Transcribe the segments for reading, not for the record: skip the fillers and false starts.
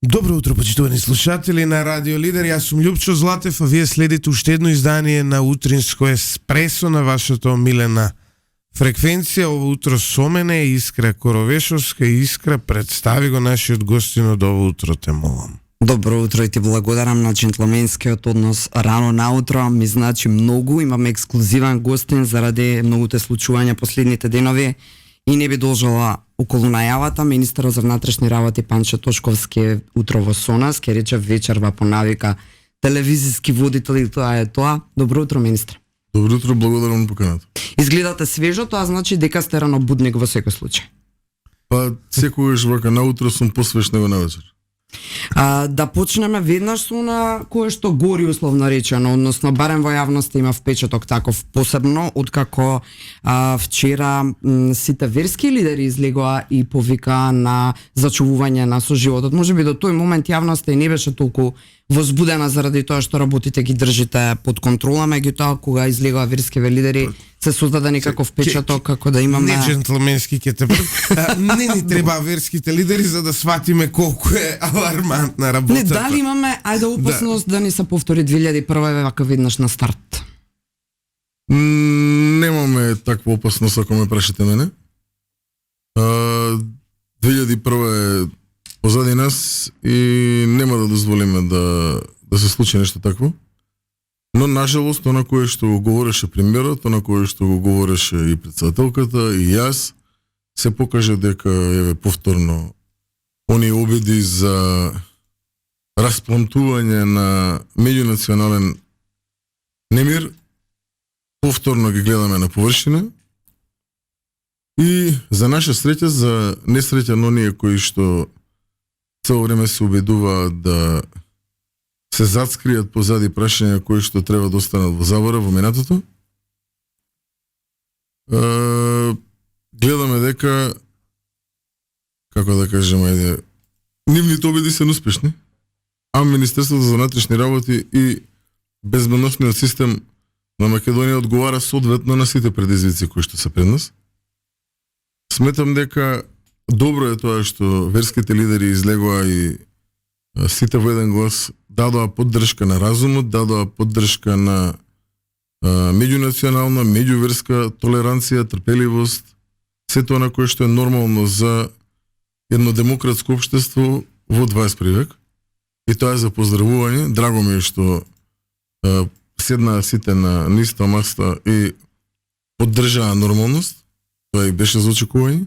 Добро утро, почитувани слушатели на Радио Лидер. Јас сум Љупчо Златев, а вие следите уште едно издание на Утринско еспресо на вашата омилена фреквенција. Ово утро со мене е Искра Коровешовска. Искра, представи го нашиот гостин од ово утро, те молам. Добро утро и ти благодарам на джентлменскиот однос рано наутро. Ми значи многу, имаме ексклузивен гостин заради многуте случувања последните денови и не би должела околу најавата. Министерот за внатрешни работи Панчо Тошковски утрово со нас, ке рече вечерва по навика телевизиски водител и тоа е тоа. Добро утро, министре. Добро утро, благодарам на поканата. Изгледате свежо, тоа значи дека сте ранобудник во секој случај. Па секогаш вака наутро сум посвеш него навечер. Да почнеме веднаш со на кое што гори условно речено, односно барем во јавноста има впечаток таков, посебно откако вчера сите верски лидери излегоа и повика на зачувување на соживотот. Можеби до тој момент јавноста и не беше толку возбудена заради тоа што работите ги држите под контрола, меѓутоа кога излегоа верскиве лидери се создаде некаков впечаток како да имаме не джентлменски ке те не ни треба верските лидери за да сватиме колку е алармантна работата. Не, дали имаме опасност да ни се повтори 2001 вака веднаш на старт? Немаме таква опасност ако ме прашате мене. 2001 е позади нас и нема да дозволиме да се случи нешто такво. Но нажалост, тоа на кое што го говореше премиерот, тоа на кое што го говореше и председателката и јас, се покаже дека еве повторно оние обиди за расплантување на меѓунационален немир повторно ги гледаме на површина. И за наша среќа, за несреќа на оние кои што цело време се обидуваат да се зацкријат позади прашања кои што треба да останат во забора во минатото. Гледаме дека, како да кажем, нивните обиди се неуспешни, а Министерството за внатрешни работи и безбедносниот систем на Македонија одговара соодветно на сите предизвици кои што се пред нас. Сметам дека добро е тоа што верските лидери излегоа и сите во еден глас дадоа поддршка на разумот, дадоа поддршка на меѓунационална, меѓуверска толеранција, трпеливост, се тоа на кое што е нормално за едно демократско општество во 21 век. И тоа е за поздравување. Драго ми е што седнаа сите на иста маста и поддржаа нормалност. Тоа и беше за очекување.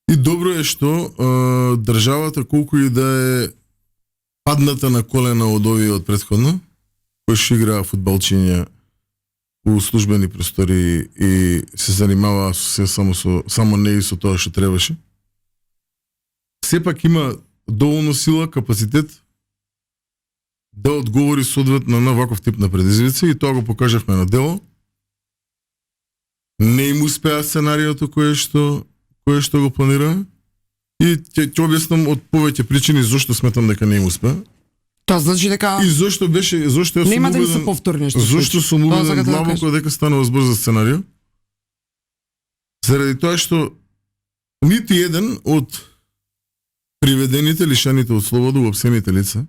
И добро е што државата, колку и да е падната на колена од овие од претходно, кои што играа фудбалчиња у службени простори и се занимаваа само не и со тоа што требаше. Сепак има доволно сила, капацитет да одговори соодветно на ваков тип на предизвици и тоа го покажавме на дело. Не им успеа сценариото кое што го планира. И ќе објаснам од повеќе причини зошто сметам дека не им успеа. Тоа значи дека и зошто јас нема да ни се повтори нешто. Зошто сум убеден длабоко дека станува збор за сценарио? Заради тоа што нити еден од приведените, лишените од слобода, уапсените лица,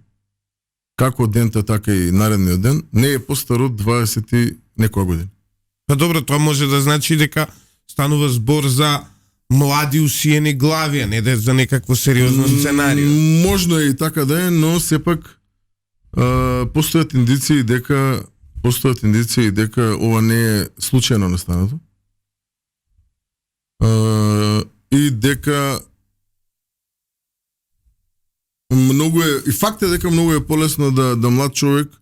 како дента, така и наредниот ден, не е постар од 20 и некоја година. Па добро, тоа може да значи дека станува збор за млади усиени глави, а не да е за некакво сериозно сценарио. Можно е и така да е, но сепак постојат индиции дека ова не е случајно настанато. И дека и факт е дека многу е полесно да млад човек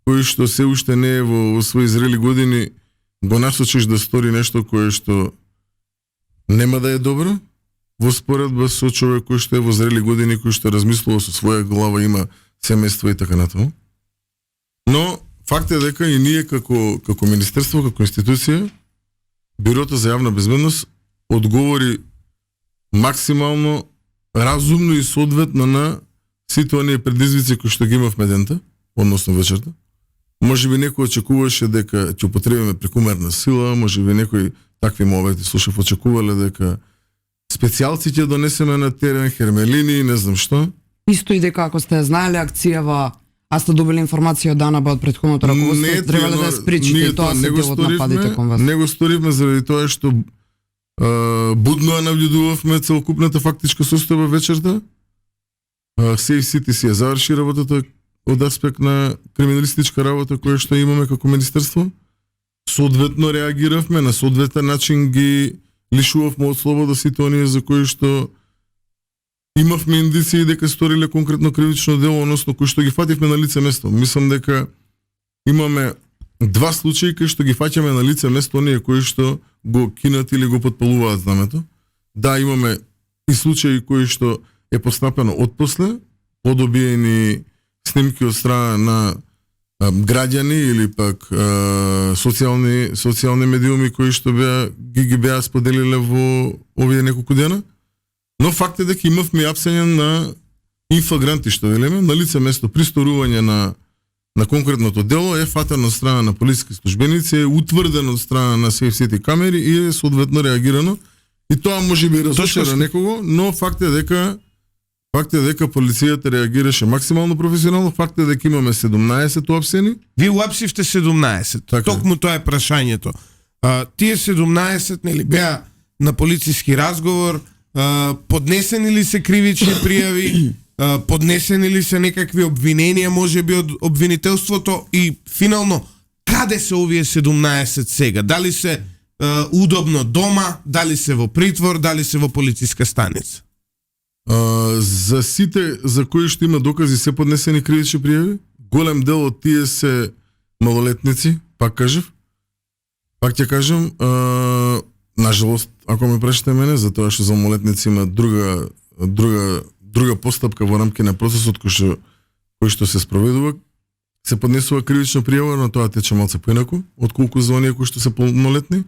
кој што се уште не е во своји зрели години го насочиш да стори нешто кое што нема да е добро во споредба со човек кој што е во зрели години, кој што размислува со своја глава, има семејство и така натаму. Но факт е дека и ние како министерство, како институција, Бирото за јавна безбедност одговори максимално разумно и соодветно на сите оние предизвици кои што ги имавме дента, односно вечерта. Можеби некој очекуваше дека ќе употребиме прекумерна сила, можеби некој такви моменти слушав очекувале дека специјалци ќе донесеме на терен, хермелини и не знам што. Исто и дека ако сте знаеле акцијава, а сте добили информација од ДАНАБ од претходното раководство, требале да ја спречите и тоа се дел од нападите кон вас. Не го сторивме заради тоа што будно ја наблюдувавме целокупната фактичка состојба вечерта. Safe City си ја заврши работата од аспект на криминалистичка работа која што имаме како министерство. Соодветно реагиравме, на соодветен начин ги лишувавме од слобода сите оние за кои што имавме индиции дека сториле конкретно кривично дело, односно кои што ги фативме на лице место. Мислам дека имаме два случаи кај што ги фаќаме на лице место оние кои што го кинат или го подпалуваат знамето. Да, имаме и случаи кои што е постапено отпосле, подобиени снимки од страна на граѓани или пак социјални медиуми кои што ги беа споделиле во овие неколку дена. Но факт е дека имавме апсење на инфлагранти, што велиме, на лице место при сторување на конкретното дело е фатено од страна на полициски службеници, е утврдено од страна на Safe City камери и е соодветно реагирано. И тоа може би разочара некого, но факт е дека полицијата реагираше максимално професионално. Факт е дека имаме 17 уапсени. Вие уапсивте 17. Така. Токму тоа е прашањето. Тие 17 нели беа на полициски разговор, поднесени ли се кривични пријави, поднесени ли се некакви обвиненија можеби од обвинителството и финално каде се овие 17 сега? Дали се удобно дома, дали се во притвор, дали се во полициска станица? За сите за кои што има докази се поднесени кривични пријави, голем дел од тие се малолетници, пак ќе кажам, нажалост, ако ме прашате мене, затоа што за малолетници има друга постапка во рамки на процесот кој што се спроведува, се поднесува кривична пријава, но тоа тече малце поинаку, отколку за оние кои што се полнолетни,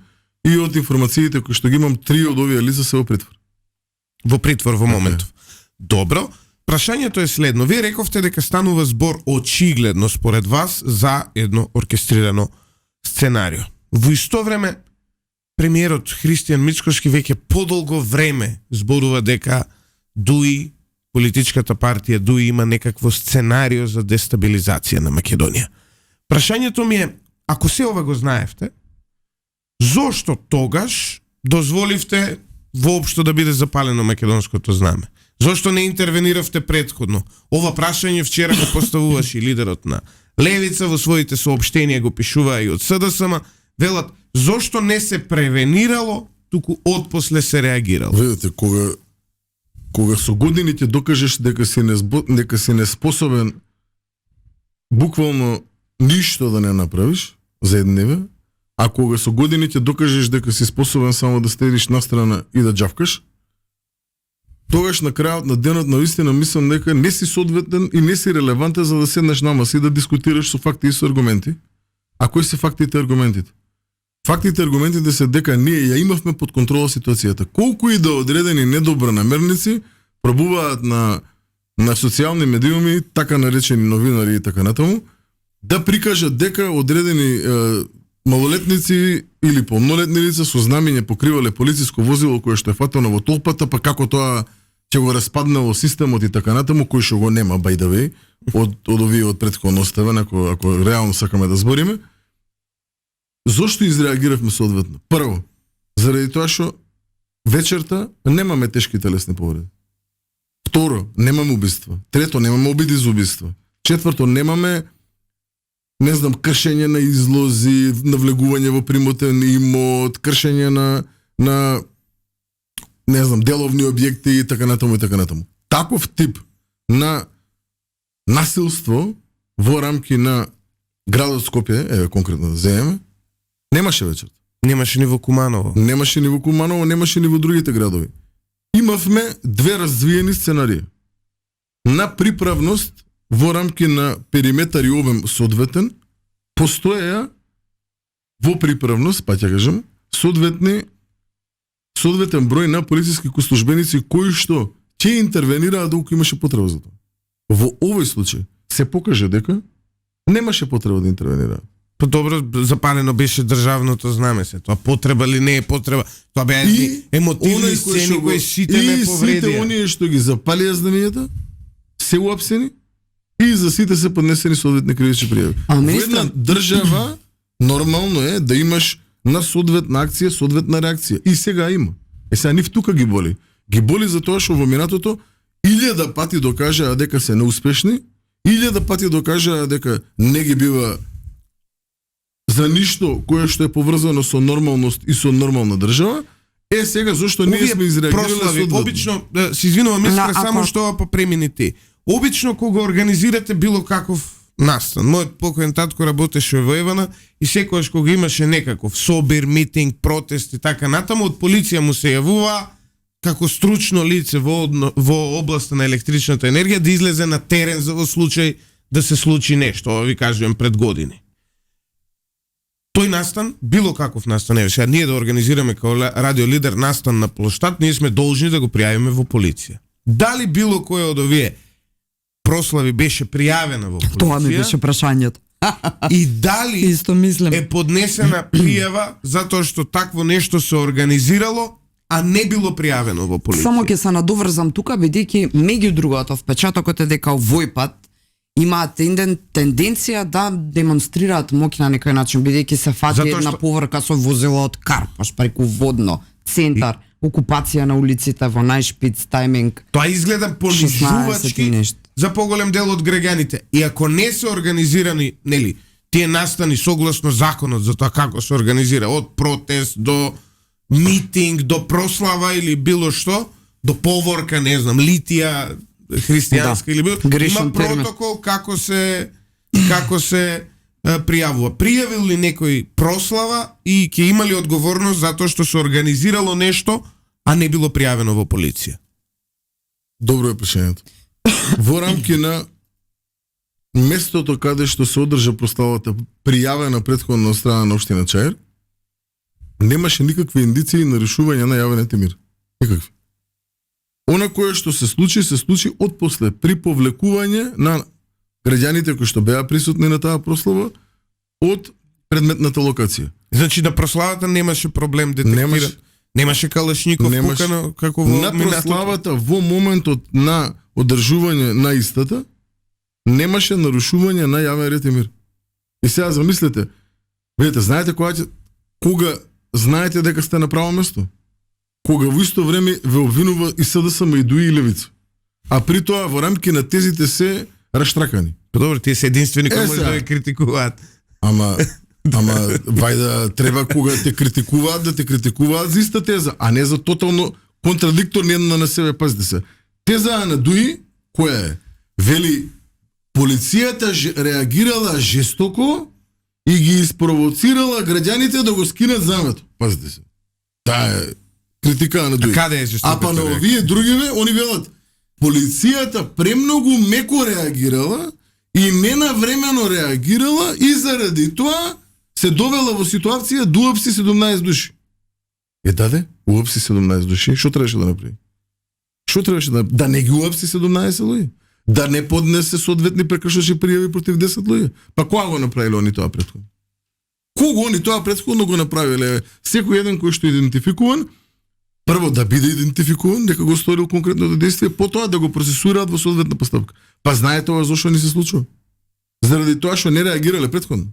и од информациите кои што ги имам, 3 од овие лица се во притвор. Во притвор во моментов. Добро. Прашањето е следно. Вие рековте дека станува збор очигледно според вас за едно оркестрирано сценарио. Во исто време премиерот Христијан Мицкошки веќе подолго време зборува дека ДУИ, политичката партија ДУИ, има некакво сценарио за дестабилизација на Македонија. Прашањето ми е, ако се ова го знаевте, зошто тогаш дозволивте воопшто да биде запалено македонското знаме? Зошто не интервениравте претходно? Ова прашање вчера го поставуваше и лидерот на Левица, во своите соопштенија го пишува и од СДСМ, велат, зошто не се превенирало, туку отпосле се реагирало? Видите, кога со годините докажеш дека си неспособен буквално ништо да не направиш за едневе, а кога со годините докажеш дека си способен само да стедиш настрана и да џавкаш, тогаш на крајот на денот навистина мислам дека не си соодветен и не си релевантен за да седнеш на маса и да дискутираш со факти и со аргументи. А кои се фактите и аргументите? Фактите и аргументите се дека ние ја имавме под контрола ситуацијата. Колку и да одредени недобронамерници пробуваат на социјални медиуми, така наречени новинари и така натаму, да прикажат дека одредени малолетници или полнолетни лица со знамење покривале полициско возило кое што е фатено во толпата, па како тоа ќе го распаднало системот и така натаму, кој што го нема by the way, од овие од претходно оставен, ако реално сакаме да збориме. Зошто изреагиравме соодветно? Прво, заради тоа што вечерта немаме тешки телесни повреди. Второ, немаме убиства. Трето, немаме обиди за убиства. Четврто, немаме кршење на излози, навлегување во примотен имот, кршење на деловни објекти и така натаму и така натаму. Таков тип на насилство во рамки на градот Скопје, конкретно да земеме, немаше вечерта. Немаше ни во Куманово. Немаше ни во другите градови. Имавме две развиени сценарии. На приправност во рамки на периметар и обем соодветен, постоеја во приправност, па ќе кажам, соодветен број на полициски службеници кои што ќе интервенираат доколку имаше потреба за тоа. Во овој случај се покаже дека немаше потреба да интервенираат. Добро, запалено беше државното знаме се. Тоа потреба ли не е потреба? Тоа беа емотивни сцени кои сите ме повредија. И сите оние што ги запалија знамењата се уапсени и за сите се поднесени соодветни кривични пријави. Во една држава нормално е да имаш на соодветна акција, соодветна реакција. И сега има. Сега нив тука ги боли. Ги боли за тоа што во минатото 1000 пати докажаа дека се неуспешни, 1000 пати докажаа дека не ги бива за ништо кое што е поврзано со нормалност и со нормална држава. Сега зашто ние сме изреагирале соодветно? Обично, се извинувам, искам само што попремини ти. Обично кога организирате било каков настан. Мојот покоен татко работеше во Евана и секогаш кога имаше некаков собир, митинг, протест и така натаму, од полиција му се јавува како стручно лице во областа на електричната енергија да излезе на терен за во случај да се случи нешто, ова ви кажувам пред години. Тој настан, било каков настан, еве сега ние да организираме како радио лидер настан на плоштад, ние сме должни да го пријавиме во полиција. Дали било кој од овие прослави беше пријавена во полиција? Тоа ми беше прашањето. И дали Исто мислам. е поднесена пријава затоа што такво нешто се организирало, а не било пријавено во полиција? Само ќе се надоврзам тука, бидејќи меѓу другото впечатокот е дека овој пат имаат тенденција да демонстрираат моќ на некој начин, бидејќи се фати една поврка со возило од Карпаш преку Водно, центар, окупација на улиците во најшпиц тајминг. Тоа изгледа понижувачки за поголем дел од граѓаните. И ако не се организирани, нели, тие настани согласно законот за тоа како се организира, од протест до митинг, до прослава или било што, до поворка, не знам, литија христијанска или било, има протокол како се пријавува. Пријавил ли некој прослава и ќе имали одговорност затоа што се организирало нешто, а не било пријавено во полиција? Добро е прашањето. Во рамки на местото каде што се одржа прославата пријавена претходно од страна на општина Чаир, немаше никакви индиции на решување на јавен мир. Никакви. Она кое што се случи од после при повлекување на граѓаните кои што беа присутни на таа прослава од предметната локација. Значи на прославата немаше проблем детектиран. Немаше калашников пукано како во на прославата во моментот на одржување на истата немаше нарушување на јавен ред и мир. И сега замислете, видите, знаете кога знаете дека сте на право место? Кога во исто време ве обвинува и СДСМ и ДУИ и Левица. А при тоа во рамки на тезите се раштракани. Добро, тие се единствени кои може да ве критикуваат. Ама вајда треба кога те критикуваат да те критикуваат за иста теза, а не за тотално контрадикторни една на себе. Пазите се. Теза на ДУИ која е? Вели полицијата реагирала жестоко и ги испровоцирала граѓаните да го скинат замето. Пазите се. Таа е критика на ДУИ. Каде е жестоко? А па на овие другиве, они велат полицијата премногу меко реагирала и ненавремено реагирала и заради тоа се довела во ситуација да уапси 17 души. Даде, уапси 17 души, што требаше да направи? Што требаше да не ги уапси 17 луѓе? Да не поднесе соодветни прекршочни пријави против 10 луѓе? Па кога го направиле они тоа претходно? Кога они тоа претходно го направиле? Секој еден кој што е идентификуван, прво да биде идентификуван, дека го сторил конкретното действие, потоа да го процесуираат во соодветна постапка. Па знаете ова зошто не се случува? Заради тоа што не реагирале претходно.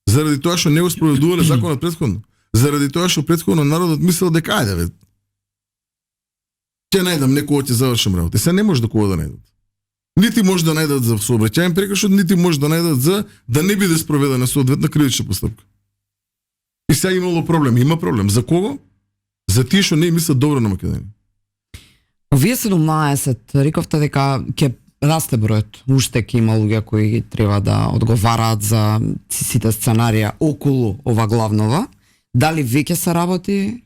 Заради тоа што не го спроведувале законот претходно. Заради тоа што претходно народот мислел дека ајде бе. Ќе најдам некој ќе завршам работа. Се не може да кога да најдат. Нити може да најдат за сообраќајен прекршок, нити може да најдат за да не биде спроведена соодветна кривична постапка. И сега имало проблем. Има проблем. За кого? За тие што не мислат добро на Македонија. Овие 17, рековте дека ќе расте бројот. Уште ќе има луѓе кои треба да одговараат за сите сценарија околу ова главнова. Дали веќе се работи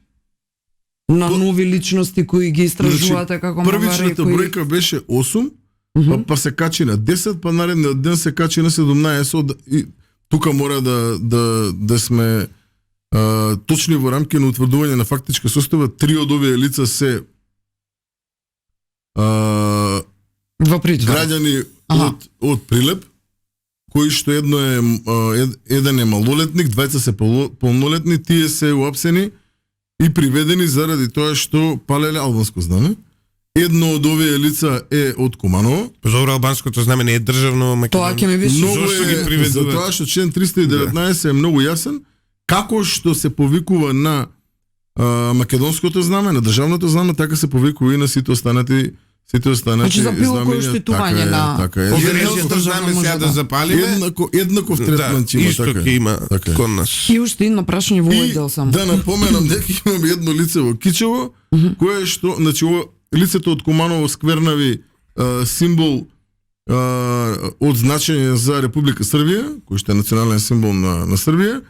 на нови личности кои ги истражувате како првичната бројка беше 8, па се качи на 10, па наредниот ден се качи на 17. И тука мора да сме точни во рамки на утврдување на фактичка состава. 3 од овие лица се граѓани од Прилеп, кои што еден е малолетник, двајца се полнолетни, тие се уапсени и приведени заради тоа што палеле албанско знаме едно од овие лица е од Куманово. Добро, албанското знаме не е државно, Тоа ќе ми беше Многу Зошто ги е, приведуваат? затоа што член 319 е многу јасен, како што се повикува на македонското знаме, на државното знаме, така се повикува и на сите останати Значи за било кој знамења. штитување на така е. Обвинението знаме сега да запалиме. Еднаков третман ќе има, исто така ќе е. има Така е. кон нас. И уште едно прашање во овој И дел само. да напоменам дека имам едно лице во Кичево, кое што, значи, лицето од Куманово сквернави символ од значење за Република Србија, кој што е национален символ на Србија,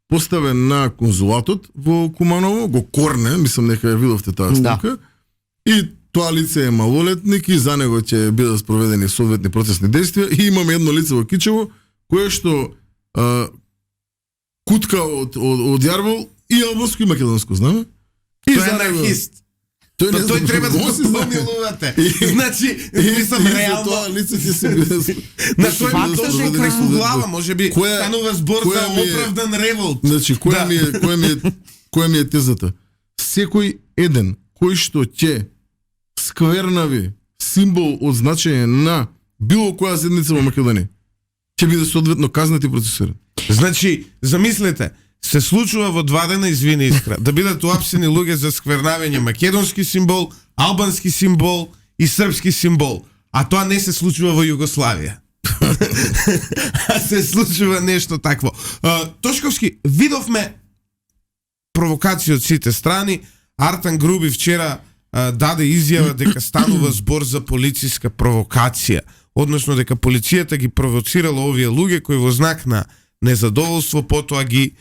поставен на конзулатот во Куманово, го корне, мислам дека ја видовте таа снимка. И тоа лице е малолетник и за него ќе бидат спроведени соодветни процесни действија. И имаме едно лице во Кичево кое што кутка од јарбол и албанско и македонско знаме. И Тој е за него- анархист. Тој не Тој треба да го го си знаме. помилувате. И- Значи, мислам И за реално тоа лице ќе се биде на тој Фактот точно дека- дека во глава, може би Која- станува збор која за ми е- оправдан револт. Значи, Да. која ми е тезата? Секој еден кој што ќе сквернави символ од значење на било која заедница во Македонија, ќе биде соодветно казнет и процесиран. Значи, замислете, се случува во 2 дена, извини Искра, да бидат уапсени луѓе за сквернавање македонски символ, албански символ и српски символ. А тоа не се случува во Југославија. А се случува нешто такво. Тошковски, видовме провокација од сите страни. Артан Груби вчера даде изјава дека станува збор за полициска провокација, односно дека полицијата ги провоцирала овие луѓе кои во знак на незадоволство потоа ги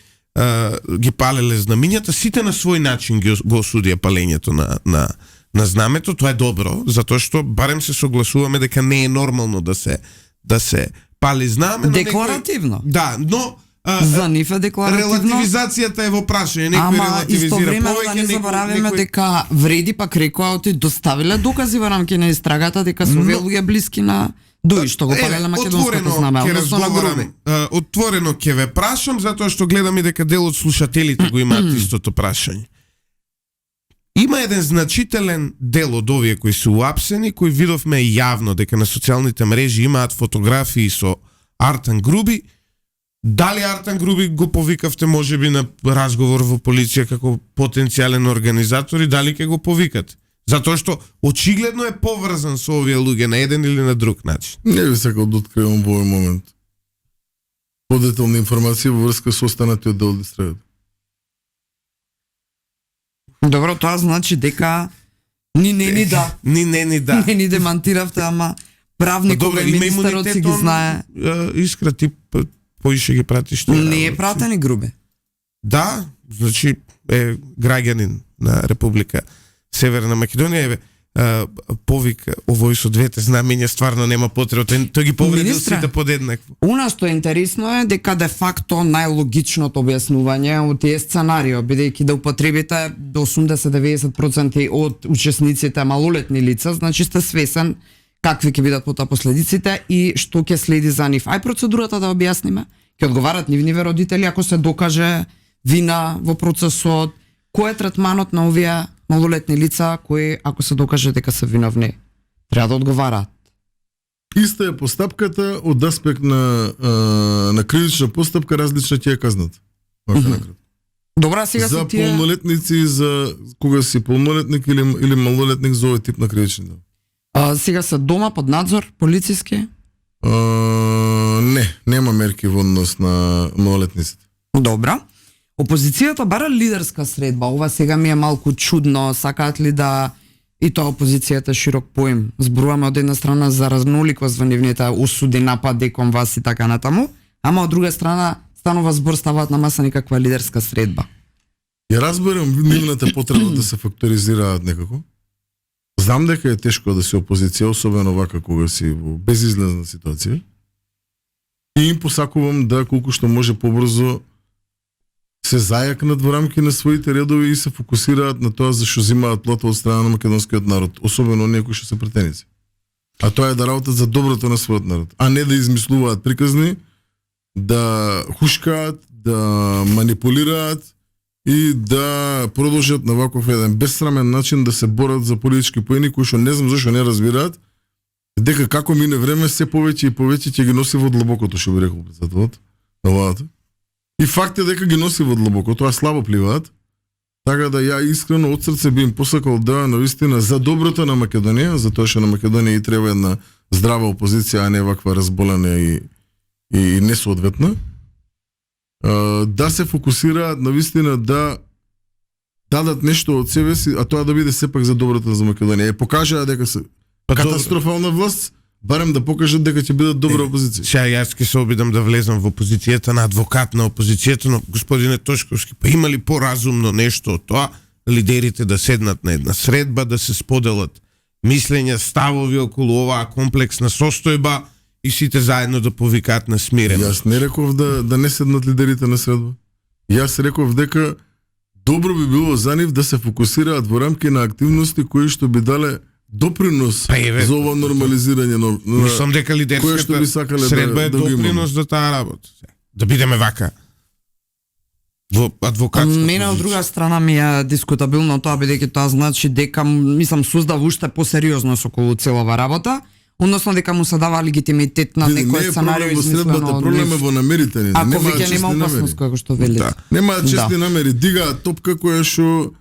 палеле знамињата. Сите на свој начин го осудија палењето на знамето. Тоа е добро, затоа што барем се согласуваме дека не е нормално да се пали знаме. но Декларативно. Да, но За нив е декларативно. релативизацијата е во прашање, некој Ама релативизира истовремено повеќе, да не забораваме некој- дека вреди пак рекоа доставиле докази во рамки на истрагата дека се овие луѓе блиски на Дуи што го палеле македонското знаме, ќе односно на Груби. разговарам, отворено ќе ве прашам затоа што гледам и дека дел од слушателите го имаат истото прашање. Има еден значителен дел од овие кои се уапсени, кои видовме јавно дека на социјалните мрежи имаат фотографии со Артан Груби. Дали Артан Груби го повикавте можеби на разговор во полиција како потенцијален организатор и дали ќе го повикате? Затоа што очигледно е поврзан со овие луѓе на еден или на друг начин. Не би сакал да откривам во овој момент подетални информации во врска со останатиот дел од истрагата. Добро, тоа значи дека ни да. Ни да. Не ни демантиравте, ама правникот и министерот си ги знае. Искра, ти поише ги пратиш тоа. Не е пратен и Груби. Да, значи е граѓанин на Република Северна Македонија, повик овој со двете знамења стварно нема потреба. Тој ги повредил Министре, сите подеднакво. Она што е интересно е дека де факто најлогичното објаснување од тие сценарио, бидејќи да употребите до 80-90% од учесниците малолетни лица, значи сте свесен какви ќе бидат потоа последиците и што ќе следи за нив. Ај процедурата да објасниме. Ќе одговарат нивниве родители ако се докаже вина во процесот. Кој е третманот на овие малолетни лица кои ако се докаже дека се виновни треба да одговараат? Иста е постапката од аспект на кривична постапка, различна ќе е казната. Добра, сега за се тие полнолетници, за кога си полнолетник или малолетник за овој тип на кривични дела. сега се дома под надзор полициски. Нема мерки во однос на малолетниците. Добра. Опозицијата бара лидерска средба. Ова сега ми е малку чудно. Сакаат ли да и тоа опозицијата широк поим. Зборуваме од една страна за разноликост во нивните осуди, напади кон вас и така натаму, ама од друга страна станува збор, ставаат на маса никаква лидерска средба. Ја разберам нивната потреба да се факторизираат некако. Знам дека е тешко да си опозиција, особено вака кога си во безизлезна ситуација. И им посакувам да колку што може побрзо се зајакнат во рамки на своите редови и се фокусираат на тоа за што зимаат плата од страна на македонскиот народ, особено оние кои што се претеници. А тоа е да работат за доброто на својот народ, а не да измислуваат приказни, да хушкаат, да манипулираат и да продолжат на ваков еден безсрамен начин да се борат за политички поени, кои што не знам зашто не разбираат, дека како мине време се повеќе и повеќе ќе ги носи во длабокото, што би рекол председателот на владата. И факт е дека ги носи во длабокото, а слабо пливаат. Така да ја искрено од срце би им посакал да навистина за доброто на Македонија, затоа што на Македонија и треба една здрава опозиција, а не ваква разболена и несоодветна. Да се фокусираат навистина да дадат нешто од себе си, а тоа да биде сепак за доброто за Македонија. Покажаа дека се катастрофална власт, барем да покажат дека ќе бидат добра опозиција. Сега јас ќе се обидам да влезам во позицијата на адвокат на опозицијата, но господине Тошковски, па има ли поразумно нешто од тоа лидерите да седнат на една средба, да се споделат мислења, ставови околу оваа комплексна состојба и сите заедно да повикаат на смирено? Јас не реков да не седнат лидерите на средба. Јас реков дека добро би било за нив да се фокусираат во рамки на активности кои што би дале допринос за ова нормализирање на мислам дека лидерската средба е допринос за таа работа. Да бидеме вака во адвокатска мене од друга страна ми е дискутабилно тоа, бидејќи тоа значи дека мислам создава уште посериозност околу целава работа, односно дека му се дава легитимитет на некој сценарио измислено. Проблем е во намерите ни. Ако веќе нема опасност како што велите. Да. Немаат честни намери, дигаат топка која што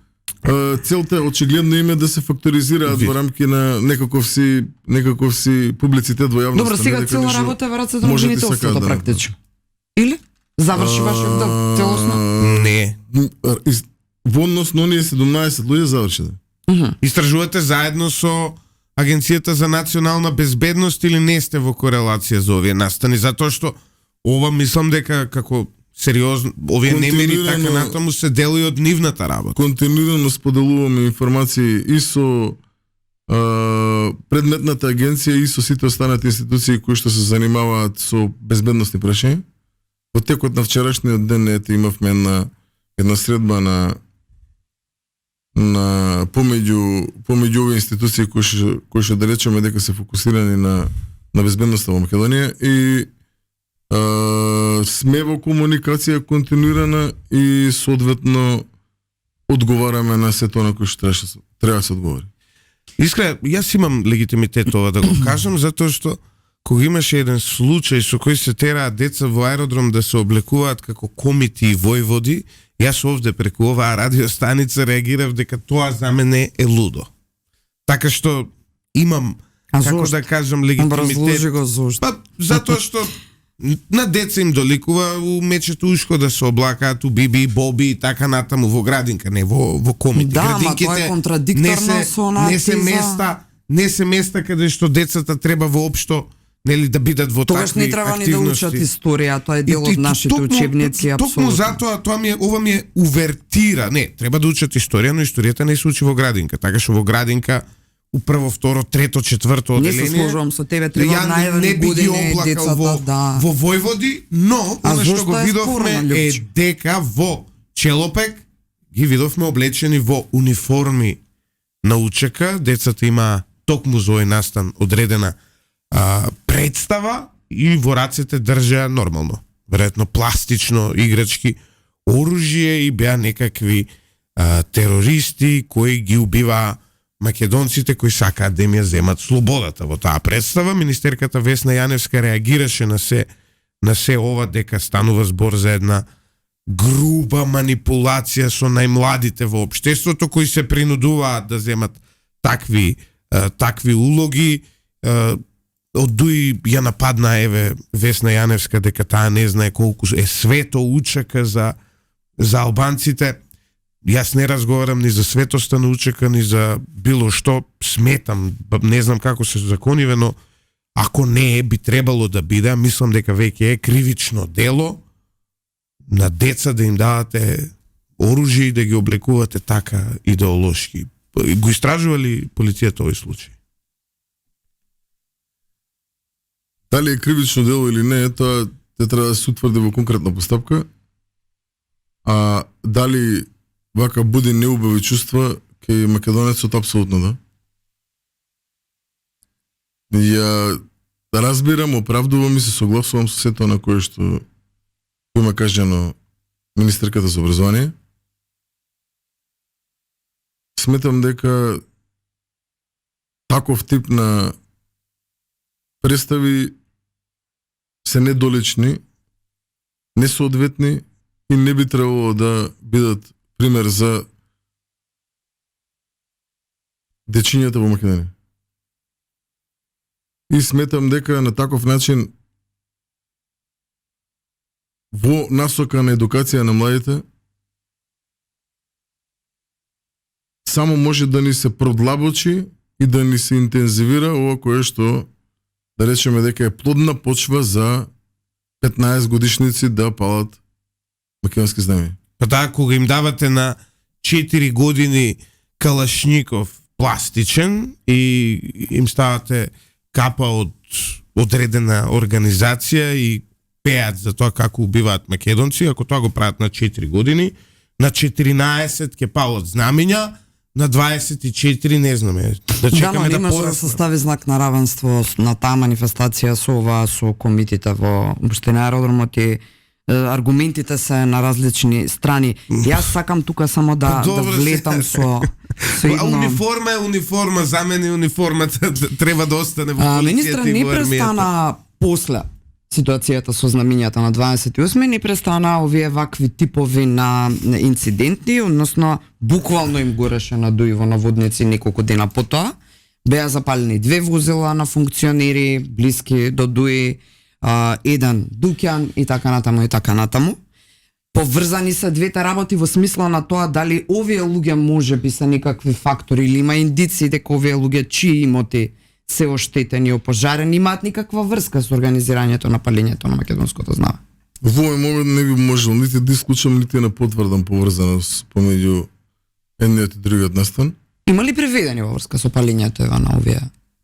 целта очигледно име да се факторизираат во рамки на некаков си публицитет во јавноста. Добро, сега цела работа е во рацете на обвинителството практично. Или заврши вашиот дел целосно? Не. Во однос на оние 17 луѓе заврши. Истражувате заедно со Агенцијата за национална безбедност или не сте во корелација за овие настани? Затоа што ова мислам дека како сериозно, овие немери така натаму се делои од нивната работа. Континуирано споделуваме информации и со предметната агенција и со сите останати институции кои што се занимаваат со безбедностни прашања. Во текот на вчерашниот ден имавме една средба на помеѓу овие институции кои што да речеме дека се фокусирани на безбедноста во Македонија и сме во комуникација континуирана и соодветно одговараме на сето на кој што треба да се одговори. Искрено, јас имам легитимитет ова да го кажам, затоа што кога имаше еден случај со кој се тераат деца во аеродром да се облекуваат како комити и војводи, јас овде преку оваа радиостаница реагирав дека тоа за мене е лудо. Така што имам, како да кажам, легитимитет. Разложи го зошто. Па, затоа што на деца им доликува у мечето ушко да се облакаат у биби, боби и така натаму во градинка, не во комити. Да, ма тоа е контрадикторно со не се места каде што децата треба воопшто нели да бидат во такви активности. Тогаш не треба ни да учат историја, тоа е дел од нашите учебници, апсолутно. Токму затоа ова ми е увертира. Не, треба да учат историја, но историјата не се учи во градинка, така што во градинка у прво, второ, трето, четврто оделение. Не се сложувам со тебе, треба најавни години децата во војводи, но она што го видовме е дека во Челопек ги видовме облечени во униформи на УЧК, децата има токму за овој настан одредена представа и во рацете држа нормално, веројатно пластично играчки оружје и беа некакви терористи кои ги убиваа македонците кои сакаат да им ја земат слободата. Во таа представа министерката Весна Јаневска реагираше на се ова дека станува збор за една груба манипулација со најмладите во општеството кои се принудуваат да земат такви улоги. Од дуи ја нападна Весна Јаневска дека таа не знае колку е свето УЧК за албанците. Јас не разговарам ни за светоста на УЧК, ни за било што, сметам, не знам како се закониве, но ако не е, би требало да биде, мислам дека веќе е кривично дело на деца да им давате оружје и да ги облекувате така идеолошки. Го истражува ли полицијата овој случај? Дали е кривично дело или не, тоа треба да се утврди во конкретна постапка. А дали вака буди неубави чувства кај македонецот, апсолутно да. Ја разбирам, оправдувам и се согласувам со сето на кое што има кажано министерката за образование. сметам дека таков тип на представи се недолични, несоодветни и не би требало да бидат пример за дечињата во Македонија. И сметам дека на таков начин во насока на едукација на младите само може да ни се продлабочи и да ни се интензивира ова кое што да речеме дека е плодна почва за 15 годишници да палат македонски знамја. Па да, кога им давате на 4 години калашников пластичен и им ставате капа од одредена организација и пеат за тоа како убиваат македонци, ако тоа го прават на 4 години, на 14 ќе палат знамиња, на 24 не знаме. Да чекаме да може да се стави знак на равенство на таа манифестација со ова, со комитите во Општина Аеродромот и аргументите се на различни страни. Јас сакам тука само да влетам со едно... Униформа, за мене униформата треба да остане во полицијата и во армијата. Министра не престана после ситуацијата со знамињата на 28, не престана овие вакви типови на инциденти, односно буквално им гореше на Дуи во наводници неколку дена потоа. Беа запалени 2 возила на функционери блиски до Дуи, еден дуќан и така натаму и така натаму. Поврзани се двете работи во смисла на тоа дали овие луѓе можеби се некакви фактори или има индици дека овие луѓе чии имоти се оштетени и опожарени имаат никаква врска со организирањето на палењето на македонското знаме. Во овој момент не би можел нити да исклучам, нити да потврдам поврзаност помеѓу едниот и другиот настан. Има ли преведени во врска со палењето ева на овие?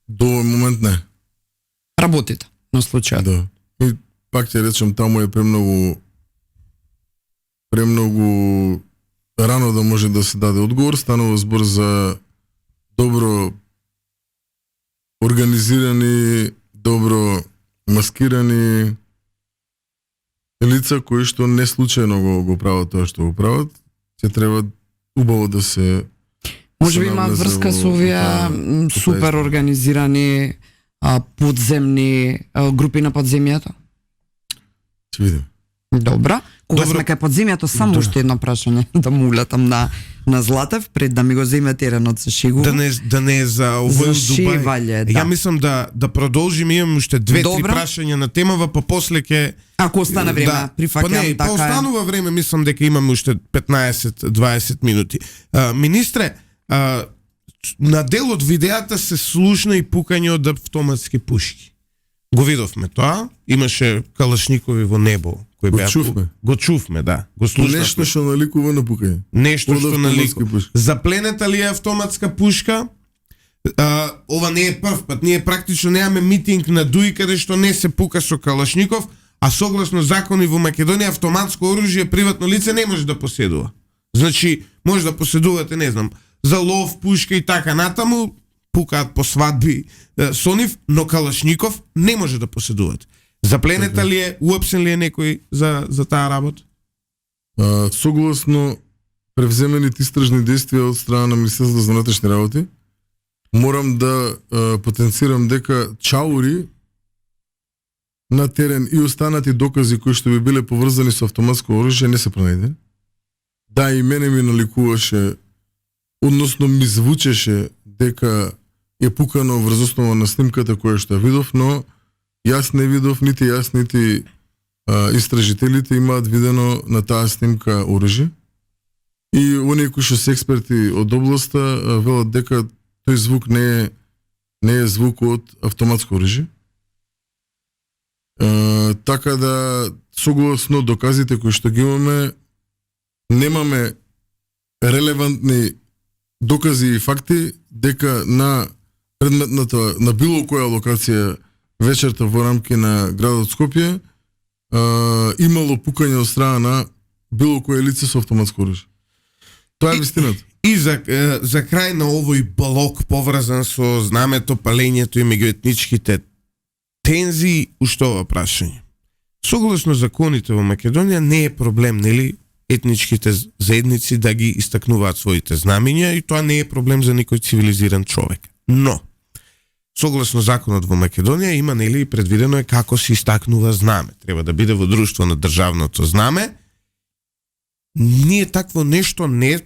До овој момент не. Работите на случајот. Да. И пак ќе речем, таму е премногу рано да може да се даде одговор. Станува збор за добро организирани, добро маскирани лица кои што не случајно го прават тоа што го прават. Ќе треба убаво да се можеби има врска со овие супер организирани подземни групи на подземјето? Ќе видим. Добра. Кога сме кај подземјето, само уште едно прашање да му улетам на Златев пред да ми го земе теренот се шегува. Да не е за овој Дубај. Ја мислам да продолжим, имам уште 2-3 прашања на темава, па после ќе ако остане време, прифаќам така. Па останува време, мислам дека имаме уште 15-20 минути. Министре, на дел од видеата се слушна и пукање од автоматски пушки. Го видовме тоа, имаше калашникови во небо кои беа. Го чувме, да. Го слушнавме. Нешто што наликува на пукање. Нешто што наликува. Запленета ли е автоматска пушка? Ова не е прв пат. Ние практично немаме митинг на Дуи каде што не се пука со калашников, а согласно закони во Македонија автоматско оружје приватно лице не може да поседува. Значи, може да поседувате, не знам, за лов, пушка и така натаму, пукаат по свадби со нив, но калашников не може да поседуват. Запленета ли е, уапсен ли е некој за таа работа? Согласно превземените истражни действија од страна на Министерството за внатрешни работи, морам да потенцирам дека чаури на терен и останати докази кои што би биле поврзани со автоматско оружје не се пронајдени. Да, и мене ми наликуваше, односно ми звучеше дека е пукано врз основа на снимката која што ја видов, но јас не видов, нити јас, нити истражителите имаат видено на таа снимка оружје. И оние кои што се експерти од областа велат дека тој звук не е звук од автоматско оружје. Така да, согласно доказите кои што ги имаме, немаме релевантни докази и факти дека на предметната, на било која локација вечерта во рамки на градот Скопје имало пукање од страна на било кое лице со автоматско оружје. Тоа е вистината. И за крај на овој блок поврзан со знамето, палењето и меѓуетничките тензии, уште ова прашање. Согласно законите во Македонија не е проблем, нели, етничките заедници да ги истакнуваат своите знамења и тоа не е проблем за никој цивилизиран човек. Но согласно законот во Македонија има нели предвидено е како се истакнува знаме. Треба да биде во друштво на државното знаме. Ние такво нешто не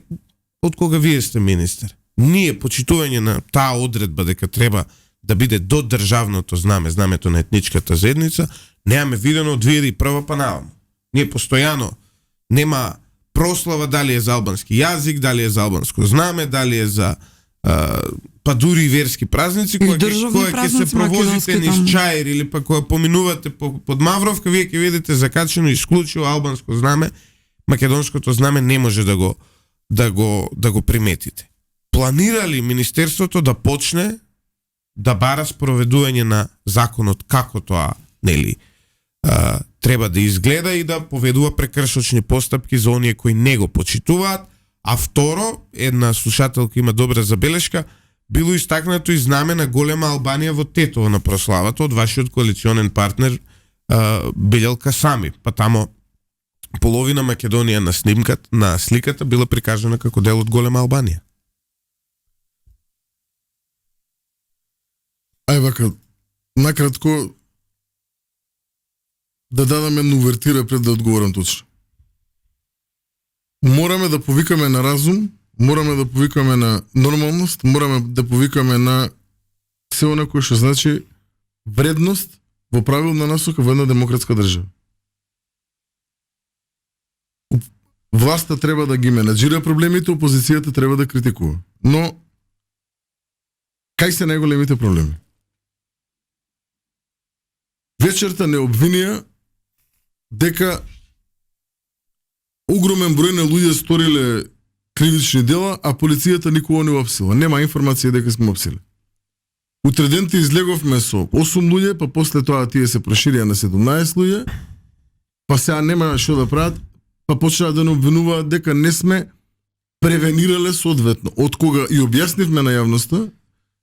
од кога вие сте министер. Ние почитување на таа одредба дека треба да биде до државното знаме, знамето на етничката заедница, немаме видено од 2001 па наваму. Ние постојано нема прослава дали е за албански јазик, дали е за албанско знаме, дали е за па дури и верски празници кои ќе се провозите низ Чаир или па кога поминувате под Мавровка, вие ќе видите закачено исклучиво албанско знаме, македонското знаме не може да го приметите. Планира ли министерството да почне да бара спроведување на законот како тоа нели треба да изгледа и да поведува прекршочни постапки за оние кои не го почитуваат? А второ, една слушателка има добра забелешка, било истакнато и знаме на голема Албанија во Тетово на прославата од вашиот коалиционен партнер Билјал Касами. Па тамо половина Македонија на сликата била прикажана како дел од голема Албанија. Ај вака, накратко да дадам една увертира пред да одговорам точно. Мораме да повикаме на разум, мораме да повикаме на нормалност, мораме да повикаме на се она кое што значи вредност во правилна насока во една демократска држава. Власта треба да ги менаџира проблемите, опозицијата треба да критикува. Но кај се најголемите проблеми? Вечерта не обвинија дека огромен број на луѓе сториле кривични дела, а полицијата никога не опсила. Нема информација дека сме опсили. Утреденте излеговме со 8 луѓе, па после тоа тие се проширија на 17 луѓе, па сега нема што да прават, па почнаа да не обвинуваат дека не сме превенирале соодветно. Од кога и објаснивме на јавноста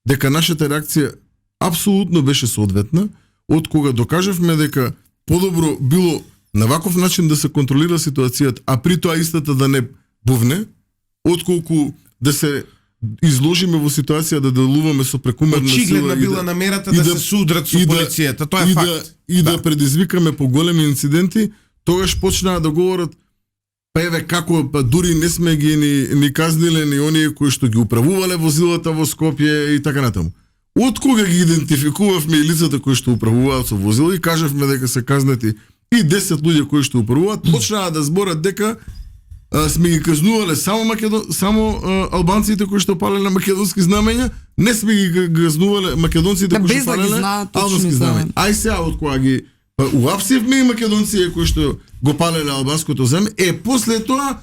дека нашата реакција апсолутно беше соодветна, од кога докажавме дека подобро било на ваков начин да се контролира ситуацијата, а при тоа истата да не бувне, отколку да се изложиме во ситуација да делуваме со прекумерна сила. Очигледна била намерата да се судрат со полицијата, тоа е факт. Да предизвикаме поголеми инциденти, тогаш почнаа да говорат па еве како, па дури не сме ги ни казниле ни оние кои што ги управувале возилата во Скопје и така натаму. Од кога ги идентификувавме и лицата кои што управуваат со возила и кажавме дека се казнети и 10 луѓе кои што управуваат, почнаа да зборат дека сме ги казнувале само албанците кои што палеле македонски знамења, не сме ги казнувале македонците кои што палеле албански знамења. Ај сега од кога ги уапсивме и македонците кои што го палеле албанското знаме, после тоа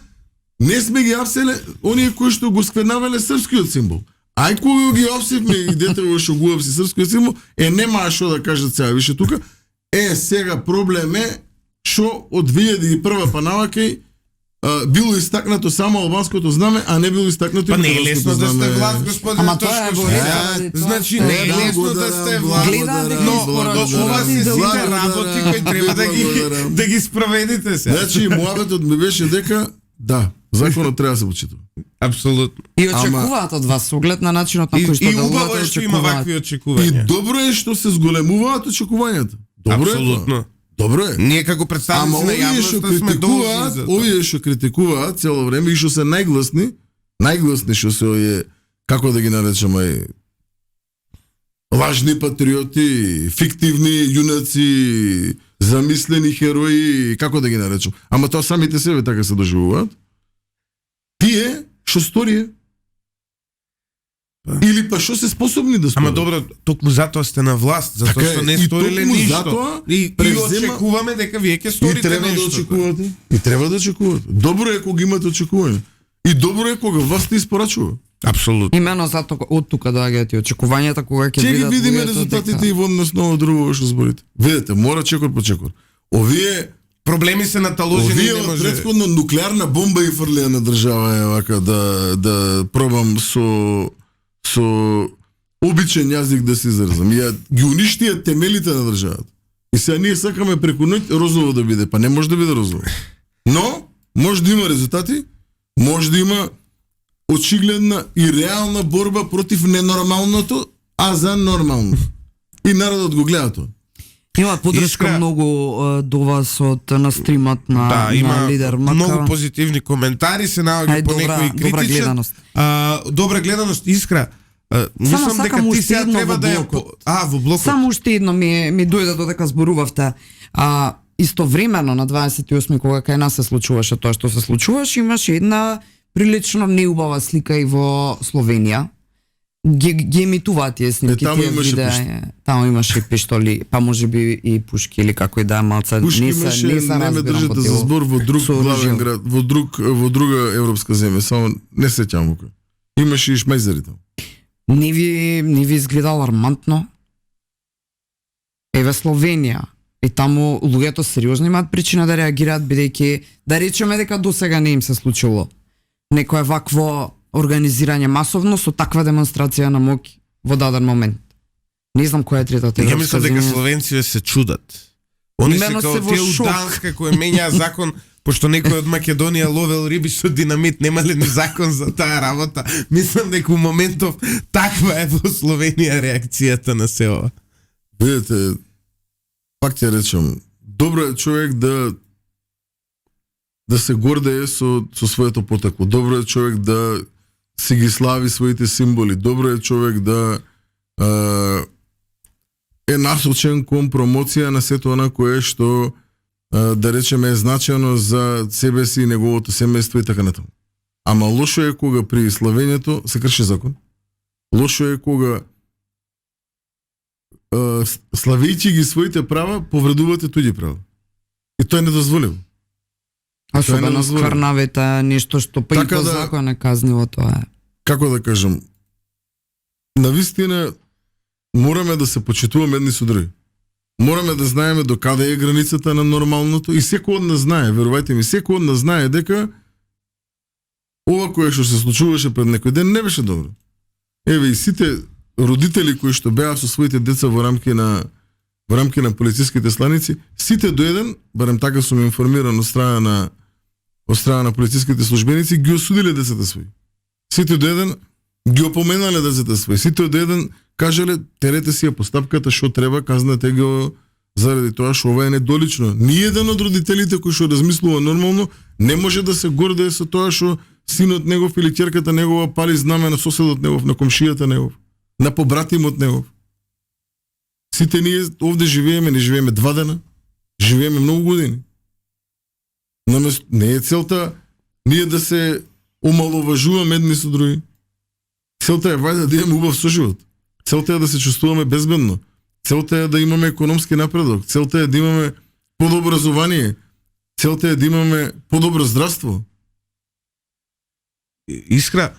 не сме ги апселе оние кои што го сквернавале српскиот символ. Ај кога ги апсивме и детево што го апси српскиот символ, немаа што да кажат сега више тука. Сега проблем е што од 2001 па навака било истакнато само албанското знаме, а не било истакнато и македонското знаме. Па не е лесно да сте власт, господин Тошковски. Значи не е лесно да сте власт, но ова се сите работи кои треба да ги спроведите се. Значи муабетот ми беше дека да, законот треба да се почитува. Апсолутно. И очекуваат од вас оглед на начинот на кој што делувате. И убаво е што има вакви очекувања. И добро е што се зголемуваат очекувањата. Апсолутно. Добро е. Ние како представници на јавноста сме должни за тоа. Овие што критикуваат цело време и што се најгласни што се овие, како да ги наречеме, лажни патриоти, фиктивни јунаци, замислени херои, како да ги наречем. Ама тоа самите себе така се доживуваат. Тие што сторија или па што се способни да сторат. Ама добро, токму затоа сте на власт, затоа што не сториле ништо. И очекуваме дека вие ќе сторите нешто. И треба да очекувате. И треба да очекувате. Добро е кога имате очекување. И добро е кога вас те испорачува. Апсолутно. Имено затоа од тука доаѓаат и очекувањата кога ќе видат. Ќе ги видиме резултатите и во однос на друго што зборите. Видете, мора чекор по чекор. Овие проблеми се наталожени, не може. Овие претходно нуклеарна бомба и фрлија на држава е вака да пробам со обичен јазик да се изразам. Ја ги уништија темелите на државата. И сега ние сакаме преку ноќ розово да биде, па не може да биде розово. Но може да има резултати, може да има очигледна и реална борба против ненормалното, а за нормално. И народот го гледа тоа. Има подршка многу до вас на стримат на има лидер. Многу позитивни коментари се наоѓа по некои критични. Добра гледаност. Добра гледаност, Искра. Мислам дека ти сега треба да ја во блокот. Само уште едно ми дојде додека зборувавте. Истовремено на 28 кога кај нас се случуваше тоа што се случуваше, имаше една прилично неубава слика и во Словенија. Ги емитуваат тие снимки, таму тие имаше видеа. Таму имаше и пиштоли, па може би и пушки или како и да е малца. Пушки не ме држите за збор во друг главен град, во друга европска земја, само не се сеќавам кој. Имаше и шмајзери таму. Не ви изгледа алармантно? Еве Словенија. И таму луѓето сериозно имаат причина да реагираат, бидејќи да речеме дека досега не им се случило некое вакво организирање масовно со таква демонстрација на моќ во даден момент. Не знам која е третата Ја мислам дека словенците се чудат. Они се као тие у Данска кои менјаа закон, пошто некој од Македонија ловел риби со динамит, нема ли ни закон за таа работа? Мислам дека у моментов таква е во Словенија реакцијата на се ова. Видете, пак ќе речам, добро е човек да се гордее со своето потекло. Добро е човек да си ги слави своите символи. Добро е човек да е насочен кон промоција на сето она кое што да речеме е значено за себе си и неговото семејство и така натаму. Ама лошо е кога при славењето се крши закон. Лошо е кога славејќи ги своите права, повредувате туѓи права. И тоа е недозволиво. Особено скврнавите, нешто што па така и по закон е казниво тоа е. Како да кажам, навистина мораме да се почитуваме едни со други. Мораме да знаеме до каде е границата на нормалното и секој од нас знае, верувајте ми, секој од нас знае дека ова кое што се случуваше пред некој ден не беше добро. Еве и сите родители кои што беа со своите деца во рамки на полициските станици, сите до еден, барем така сум информиран од страна на полициските службеници, ги осудиле децата своји. Сите до еден ги опоменале децата своји. Сите до еден кажале, терете си ја постапката што треба, казнете го заради тоа што ова е недолично. Ниеден од родителите кој што размислува нормално не може да се гордее со тоа што синот негов или ќерката негова пали знаме на соседот негов, на комшијата негов, на побратимот негов. Сите ние овде живееме, не живееме 2 дена, живееме многу години. Не е целта ние да се омаловажуваме едни со други. Целта е вајде да имаме убав соживот. Целта е да се чувствуваме безбедно. Целта е да имаме економски напредок. Целта е да имаме подобро образование. Целта е да имаме подобро здравство. Искра,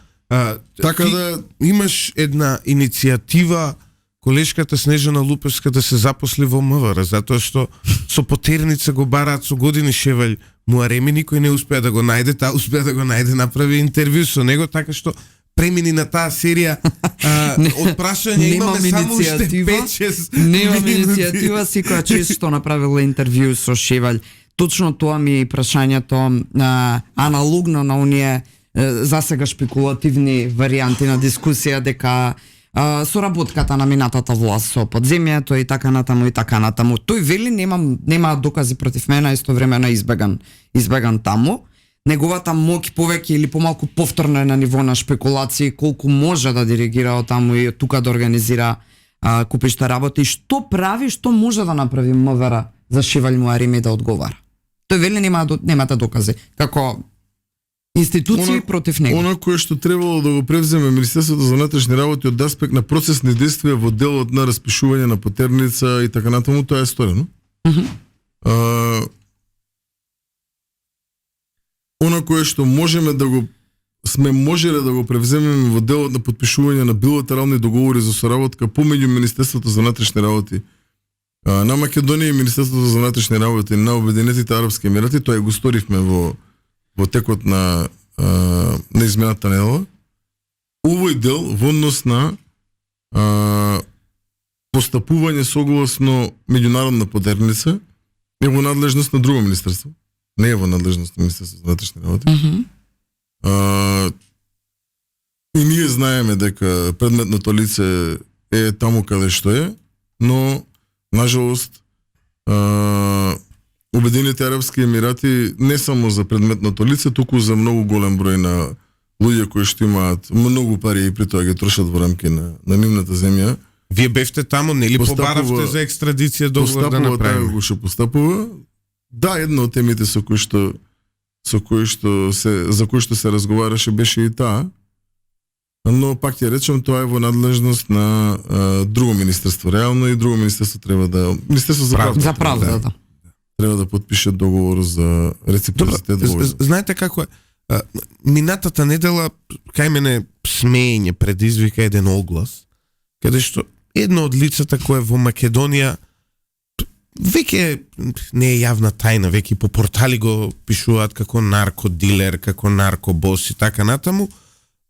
така ти да имаш една иницијатива колешката Снежана Лупевска да се запосли во МВР, затоа што со потерница го бараат со години Шеваљ Муареми, никој не успеа да го најде, таа успеа да го најде, направи интервју со него, така што премини на таа серија од прашања, имаме само уште 5-6 Немам иницијатива, секоја чест што направила интервју со Шеваљ. Точно тоа ми е прашањето, аналогно на оние засега шпекулативни варијанти на дискусија дека соработката на минатата власт со подземјето и така натаму и така натаму. Тој вели нема докази против мене, истовремено избеган таму. Неговата моќ повеќе или помалку повторно е на ниво на шпекулации, колку може да диригира од таму и тука да организира купишта работи. Што прави, што може да направи МВР за Шеваљ Муареми да одговара? Тој вели немате докази. Како институции против него. Она кое што требало да го превземе Министерството за внатрешни работи од аспект на процесни действија во делот на распишување на потерница и така натаму, тоа е сторено. Она кое што можеле да го превземеме во делот на подпишување на билатерални договори за соработка помеѓу Министерството за внатрешни работи на Македонија и Министерството за внатрешни работи на Обединетите арапски емирати, тоа го сторивме во текот на измината недела. Овој дел во однос на постапување согласно меѓународна потерница е во надлежност на друго министерство. не е во надлежност на Министерството за внатрешни работи. И ние знаеме дека предметното лице е таму каде што е, но нажалост Обединените арапски емирати не само за предметното лице, туку за многу голем број на луѓе кои што имаат многу пари и при тоа ги трошат во рамки на нивната земја. Вие бевте таму, нели побаравте за екстрадиција договор да направиме? Го постапува. Да, една од темите за кои што се разговараше беше и таа. Но пак ќе речем, тоа е во надлежност на друго министерство. Реално и друго министерство треба да... Министерство за правда. За правда, да. Треба да подпише договор за реципроцитет. Знаете како е? Минатата недела кај мене смеење предизвика еден оглас, каде што едно од лицата кое во Македонија веќе не е јавна тајна, веќе по портали го пишуваат како наркодилер, како наркобос и така натаму,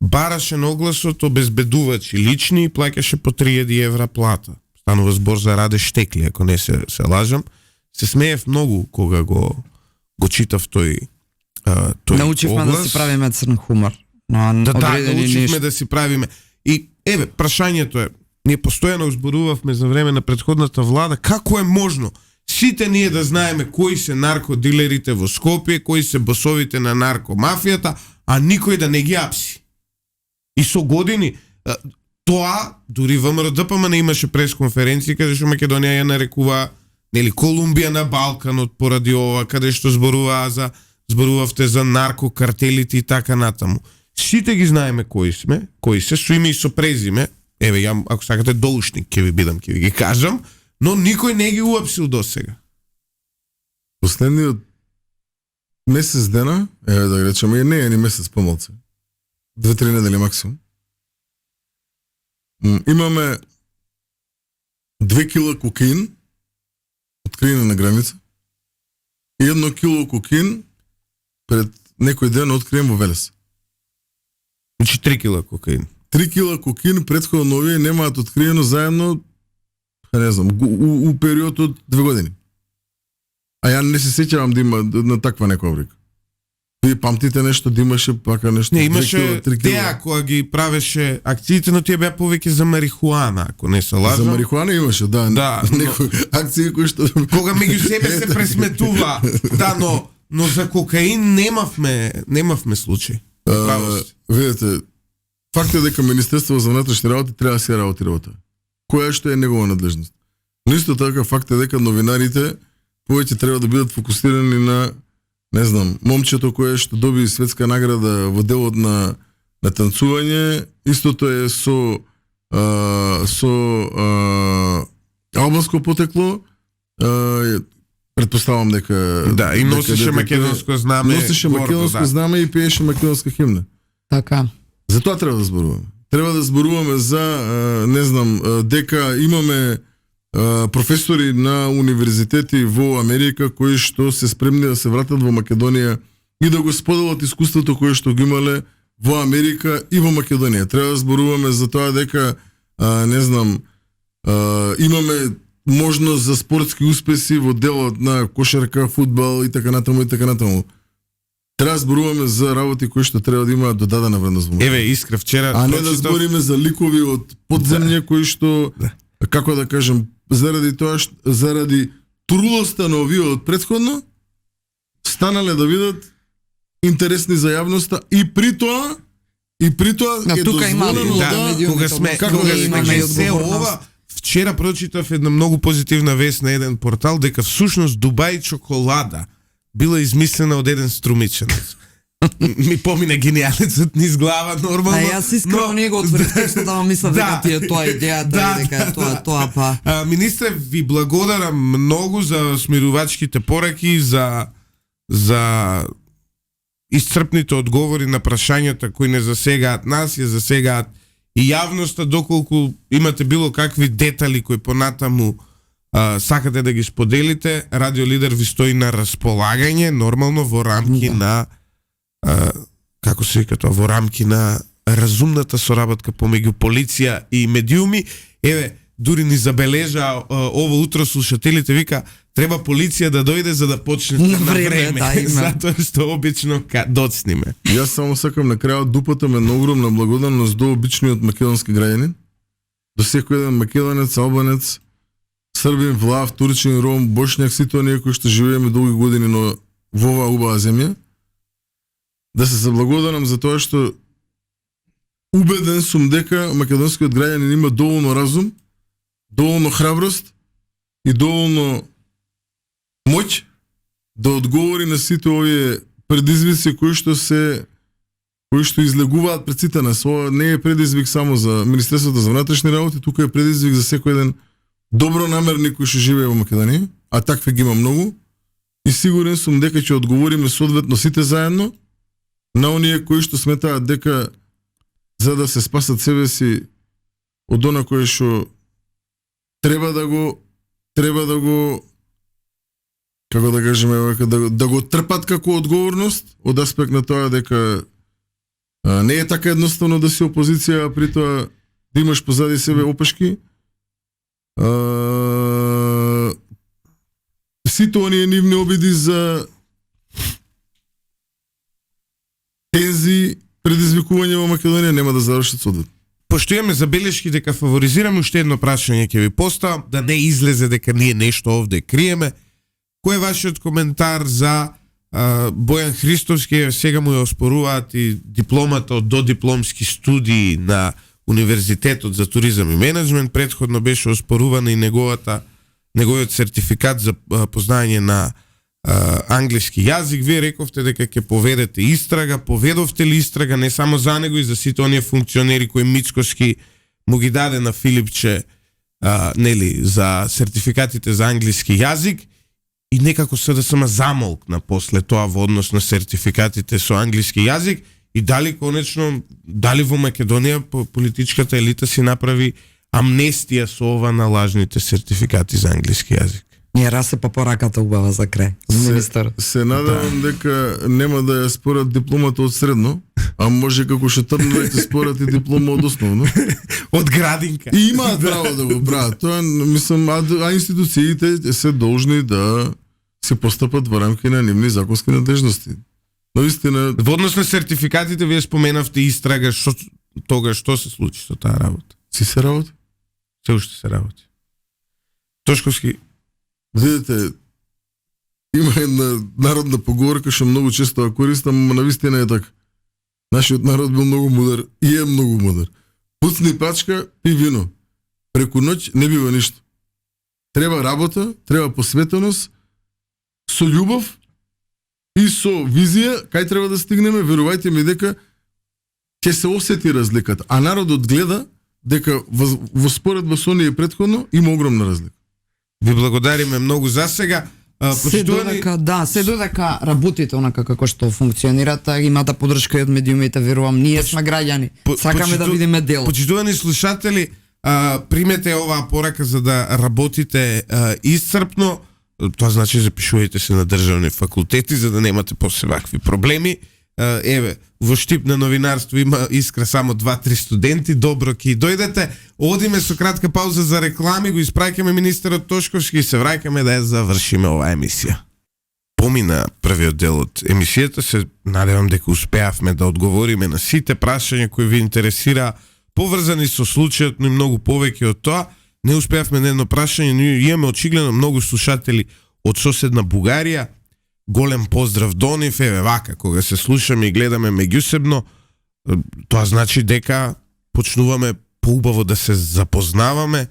бараше на огласот обезбедувачи лични и плаќаше по 3000 евра плата. Станува збор за Раде Штекли, ако не се лажам. Се смеев многу кога го читав тој научивме оглас. да си правиме црн хумор. Научивме да си правиме. И прашањето е, ние постојано зборувавме за време на претходната влада, како е можно сите ние да знаеме кои се наркодилерите во Скопје, кои се босовите на наркомафијата, а никој да не ги апси. И со години тоа дури ВМРО-ДПМН имаше пресконференции каде што Македонија ја нарекува нели Колумбија на Балканот поради ова, каде што зборувавте за наркокартелите и така натаму. Сите ги знаеме кои се, со име и со презиме. Еве, ја, ако сакате доушник, ќе ви ги кажам, но никој не ги уапсил досега. Последниот месец дена, да речеме, не е ни месец помалку. 2-3 недели максимум. Имаме 2 кила кокаин откриено на граница и 1 кило кокаин пред некој ден откриен во Велес. Значи 3 кила кокаин. 3 кила кокаин претходно овие немаат откриено заедно, не знам, у период од 2 години. А ја не се сеќавам да има на таква некоја брика. Вие памтите нешто да имаше пака нешто? Не, имаше теа која ги правеше акциите, но тие беа повеќе за марихуана, ако не се лажам. За марихуана имаше, да. Некои акции кои што кога меѓу себе се пресметува. Да, но за кокаин немавме случај. Видете, факт е дека Министерство за внатрешни работи треба да се работи. Која што е негова надлежност. Но исто така факт е дека новинарите повеќе треба да бидат фокусирани на, не знам, момчето кое што доби светска награда во делот на танцување. Истото е со албанско потекло. Предпоставам дека да, и носеше македонско знаме. Носеше македонско знаме и пееше македонска химна. Така. За тоа треба да зборуваме. Треба да зборуваме за, не знам, дека имаме професори на универзитети во Америка кои што се спремни да се вратат во Македонија и да го споделат искуството кое што го имале во Америка и во Македонија. Треба да зборуваме за тоа дека, не знам, имаме можност за спортски успеси во делот на кошарка, фудбал и така натаму. Треба да зборуваме за работи кои што треба да имаат додадена вредност во Македонија. Еве, Искра, вчера а не да збориме за ликови од подземја кои што, како да кажем, заради трулоста на овие од претходно станале да видат интересни за јавноста и при тоа е дозволено кога сме се ова. Вчера прочитав една многу позитивна вест на еден портал дека всушност Дубај чоколада била измислена од еден струмичанец. Ми помина гениалецот низ глава нормално. Јас искрено не го отворив текстот, ама мислам дека ти е тоа идејата и дека тоа па. Министре, ви благодарам многу за смирувачките пораки, за исцрпните одговори на прашањата кои не засегаат нас, ја засегаат и јавноста, доколку имате било какви детали кои понатаму сакате да ги споделите. Радио Лидер ви стои на располагање, нормално во рамки на како се вика тоа, во рамки на разумната соработка помеѓу полиција и медиуми. Еве, дури ни забележа ово утро слушателите, вика, треба полиција да дојде за да почне На на време, време. да, има. Затоа што обично доцниме. Јас само сакам на крајот да упатам една огромна благодарност до обичниот македонски граѓанин, до секој еден македонец, албанец, србин, влав, турчин, ром, бошњак, сите оние кои што живееме долги години во оваа убава земја, да се заблагодарам за тоа што убеден сум дека македонскиот граѓанин има доволно разум, доволно храброст и доволно моќ да одговори на сите овие предизвици кои што излегуваат пред сите нас. Ова не е предизвик само за Министерството за внатрешни работи, тука е предизвик за секој еден добронамерник кој што живее во Македонија, а такви ги има многу. И сигурен сум дека ќе одговориме соодветно сите заедно на оние кои што сметаат дека за да се спасат себе си од она кое што треба да го како да кажеме да го трпат како одговорност од аспект на тоа дека не е така едноставно да си опозиција, а при тоа да имаш позади себе опашки. Сите оние нивни обиди за тензи предизвикување во Македонија нема да завршат соодветно. Пошто имаме забелешки дека фаворизираме, уште едно прашање ќе ви поставам, да не излезе дека ние нешто овде криеме. Кој е вашиот коментар за Бојан Христовски? Сега му ја оспоруваат и дипломата од додипломски студии на Универзитетот за туризам и менеджмент. Претходно беше оспорувана и неговиот сертификат за познање на англиски јазик. Вие рековте дека ќе поведете истрага. Поведовте ли истрага не само за него и за сите оние функционери кои Мицкоски му ги даде на Филипче за сертификатите за англиски јазик? И некако СДСМ замолкна после тоа во однос на сертификатите со англиски јазик, и дали конечно, дали во Македонија политичката елита си направи амнестија со ова на лажните сертификати за англиски јазик? Ние расепа пораката убава за крај. Министер. Се надевам дека нема да ја спорат дипломата од средно, а може како што тргнат да ќе спорат и диплома од основно. Од градинка. И имаат право да го прават. Тоа мислам, а институциите се должни да се постапат во рамки на нивни законски надежности. Но истина, Во однос на сертификатите вие споменавте истрага, што се случи со таа работа? си се работи. Се уште се работи. Тошковски, Видите, има една народна поговорка што многу често ја користам, но навистина е така. Нашиот народ бил многу мудар и е многу мудар. Пуцни пачка, пи вино. Преку ноќ не бива ништо. Треба работа, треба посветеност, со љубов и со визија, кај треба да стигнеме, верувајте ми дека ќе се осети разликата. А народот гледа дека во споредба со оние претходно има огромна разлика. ви благодариме многу за сега. Се додека работите онака како што функционирате, имате подршка и од медиумите, верувам, ние сме граѓани. Сакаме да видиме дел. Почитувани слушатели, примете оваа порака за да работите исцрпно. Тоа значи запишувајте се на државни факултети за да немате после вакви проблеми. Еве, во Штип на новинарство има искра само 2-3 студенти, добро ќе дојдете. Одиме со кратка пауза за реклами, го испраќаме министерот Тошковски и се враќаме да ја завршиме оваа емисија. Помина првиот дел од емисијата, се надевам дека успеавме да одговориме на сите прашања кои ви интересира, поврзани со случајот, но и многу повеќе од тоа. Не успеавме на едно прашање, но имаме очигледно многу слушатели од соседна Бугарија. Голем поздрав до нив, еве вака, кога се слушаме и гледаме меѓусебно, тоа значи дека почнуваме поубаво да се запознаваме.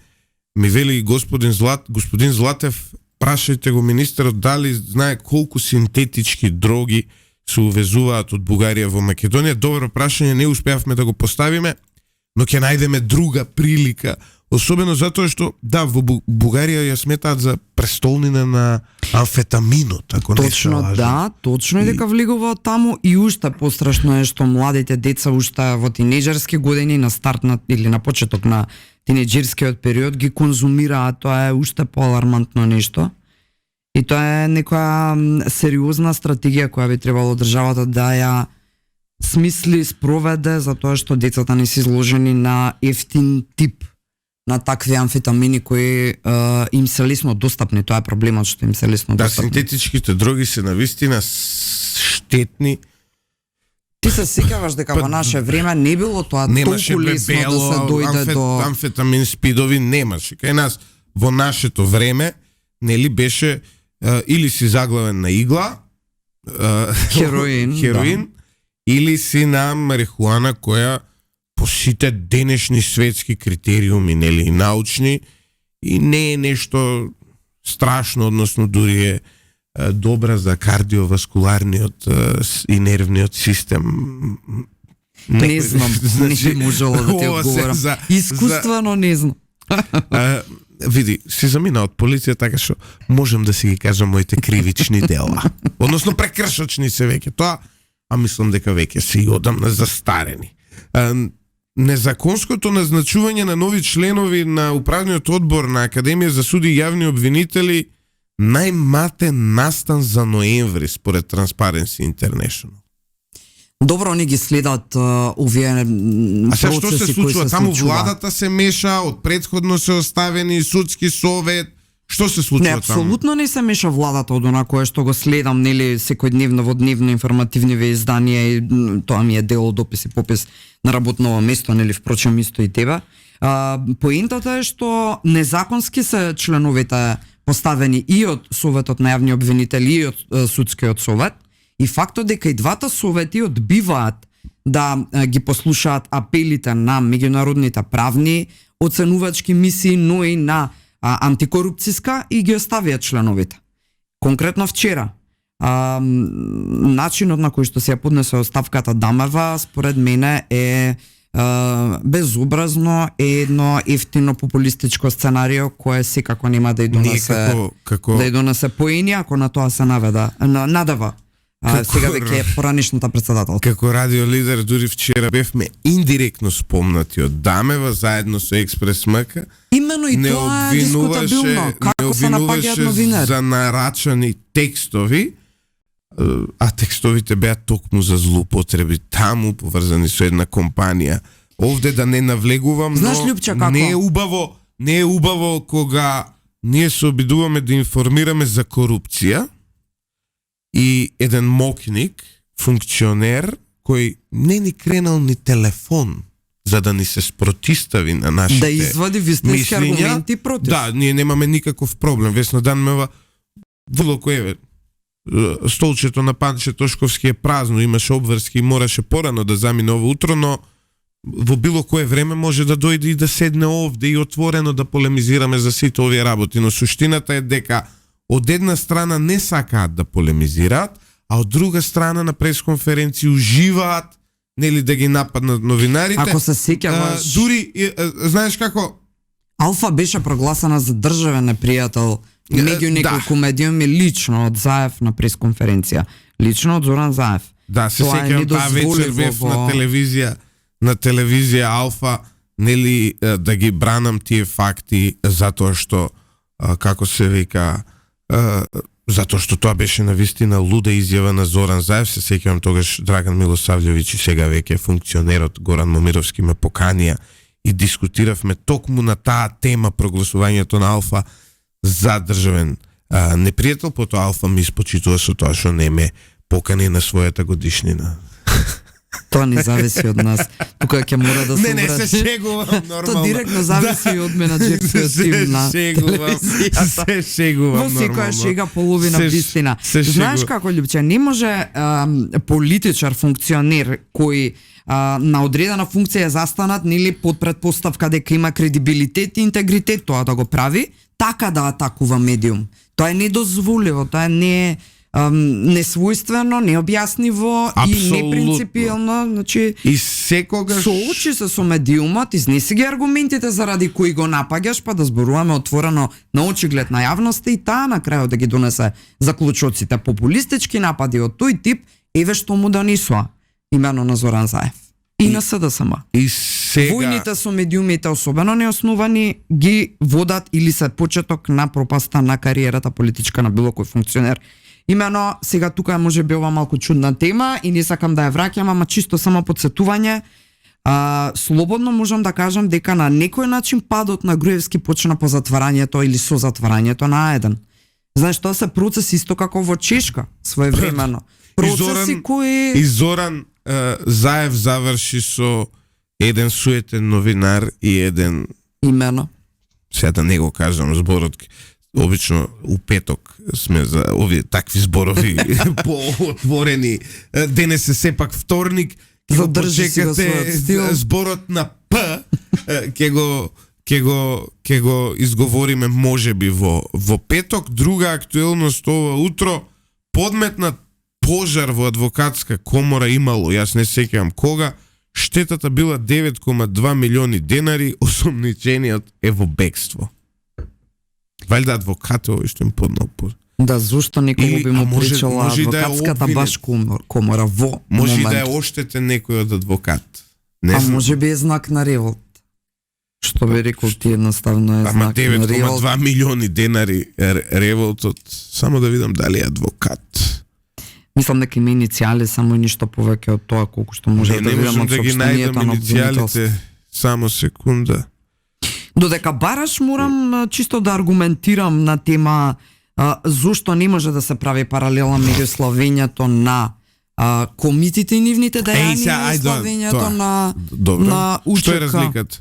Ми вели господин Златев, прашајте го министерот дали знае колку синтетички дроги се увезуваат од Бугарија во Македонија. Добро прашање, не успеавме да го поставиме, но ќе најдеме друга прилика. Особено затоа што, да, во Бугарија ја сметаат за престолнина на амфетаминот, ако не се лажам. Да, точно е дека влегува таму и уште пострашно е што младите деца уште во тинеџерски години на старт или на почеток на тинеџерскиот период ги конзумираат, тоа е уште поалармантно нешто. И тоа е некоја сериозна стратегија која би требало државата да ја смисли, спроведе, затоа што децата не се изложени на ефтин тип на такви амфетамини кои им се лесно достапни. Тоа е проблемот што им се лесно Да, достапни. синтетичките дроги се навистина штетни. Ти се сеќаваш дека во наше време не било тоа Немаше толку лесно бебело, да се дојде до амфетамин, спидови немаше. Кај нас во нашето време нели беше или си заглавен на игла, Хероин, или си на марихуана која по сите денешни светски критериуми, нели, и научни, и не е нешто страшно, односно дури е добра за кардиоваскуларниот и нервниот систем. Не знам, не би можело да ти ова се одговорам. Искуствено не знам. Види, си замина од полиција, така што можем да си ги кажам моите кривични дела. Односно прекршочни се веќе тоа, а мислам дека веќе се и одамна застарени. Незаконското назначување на нови членови на управниот одбор на Академија за суди и јавни обвинители најматен настан за ноември според Transparency International. Добро, они ги следат овие А сега што процеси се кои случува? се Таму случува. владата се меша, од предходно се оставени судски совет. Што се случува Не, таму? апсолутно не се меша владата од она кое што го следам, нели, секојдневно во дневно информативни изданија и тоа ми е дел од опис и попис на работно место, нели, впрочем исто и тебе. Поентата е што незаконски се членовите поставени и од Советот на јавни обвинители и од Судскиот совет, и фактот дека и двата совети одбиваат да ги послушаат апелите на меѓународните правни оценувачки мисии, но и на антикорупцијска, и ги оставија членовите. Конкретно вчера, начинот на кој што се ја поднесе оставката Дамева, според мене е безобразно, е едно ефтино популистичко сценарио кое секако нема да ја донесе да ја донесе поени ако на тоа се надава. Сега веќе е поранишната председателка. Како радио лидер дури вчера бевме индиректно спомнати од Дамева заедно со Експрес МК. Именно и тоа е дискутабилно. Како се напаѓаат новинари за нарачани текстови, а текстовите беа токму за злоупотреби таму поврзани со една компанија. Овде да не навлегувам, Знаеш, но Лјупче, како? не е убаво кога ние се обидуваме да информираме за корупција и еден мокник, функционер, кој не ни кренал ни телефон за да ни се спротистави на нашите да извади вистински мислења. аргументи против. Да, ние немаме никаков проблем. Весна Данмева, било кој столчето на Панче Тошковски е празно, имаше обврски и мораше порано да замине ово утро, но во било кое време може да дојде и да седне овде и отворено да полемизираме за сите овие работи. Но суштината е дека од една страна не сакаат да полемизираат, а од друга страна на пресконференции уживаат, нели, да ги нападнат новинарите. Ако се сеќаваш, дури, знаеш како, Алфа беше прогласена за државен непријател меѓу неколку медиуми лично од Заев на пресконференција. Лично од Зоран Заев. Да, се Тоа е сеќавам таа вечер бев на телевизија Алфа, нели, да ги бранам тие факти затоа што како се вика, затоа што тоа беше навистина луда изјава на Зоран Заев. Се сеќавам тогаш Драган Милосављовиќ и сега веќе функционерот Горан Момировски ме поканија и дискутиравме токму на таа тема прогласувањето на Алфа за државен непријател, потоа Алфа ми испочитува со тоа што не ме покани на својата годишнина. Тоа не зависи од нас. Тука ќе мора да се Не, врати. се шегувам нормално. Тоа директно зависи и од менаџерскиот тим на телевизијата. Се шегувам Во секоја нормално. шега половина вистина. Знаеш како, Лјупче, не може политичар, функционер кој на одредена функција застанат, нели, под претпоставка дека има кредибилитет и интегритет тоа да го прави, така да атакува медиум. Тоа е недозволиво, тоа не е несвојствено, необјасниво и непринципиелно, значи и секогаш соочи се со медиумот, изнеси ги аргументите заради кои го напаѓаш, па да зборуваме отворено на очиглед на јавноста и таа на крајот да ги донесе заклучоците. Популистички напади од тој тип, еве што му донесоа имено на Зоран Заев и на СДСМ. И сега Војните со медиумите, особено неосновани, ги водат или се почеток на пропаста на кариерата политичка на било кој функционер. Имено, сега тука може би ова малку чудна тема и не сакам да ја враќам, ама чисто само подсетување. слободно можам да кажам дека на некој начин падот на Груевски почна по затварањето или со затварањето на А1. Знаеш, тоа се процеси исто како во Чешка, своевремено. Процеси кои... И Зоран Заев заврши со еден суетен новинар и еден... Имено. Сега да не го кажам зборот, обично у петок сме за овие такви зборови поотворени. Денес е сепак вторник, задржи си го својот стил. Зборот на П ќе го изговориме можеби во петок. Друга актуелност ова утро, подметнат пожар во адвокатска комора имало, јас не сеќавам кога, штетата била 9,2 милиони денари, осомничениот е во бегство. Валјда адвокатот овој што им поднал пожар. Да, зошто некој би му причала адвокатската баш комора во може момент. Да е оштетен некој од адвокат. Не знам. Може би е знак на револт. Што би рекол ти едноставно е знак на револт. 9,2 милиони денари револтот. Само да видам дали е адвокат. Мислам дека има иницијали, само ништо повеќе од тоа колку што може да видам од сопштенијата на обвинителство. Само секунда. Додека бараш морам чисто да аргументирам на тема зошто не може да се прави паралела меѓу славењето на комитите и нивните дејанија и славењето на УЧК. Што е разликата?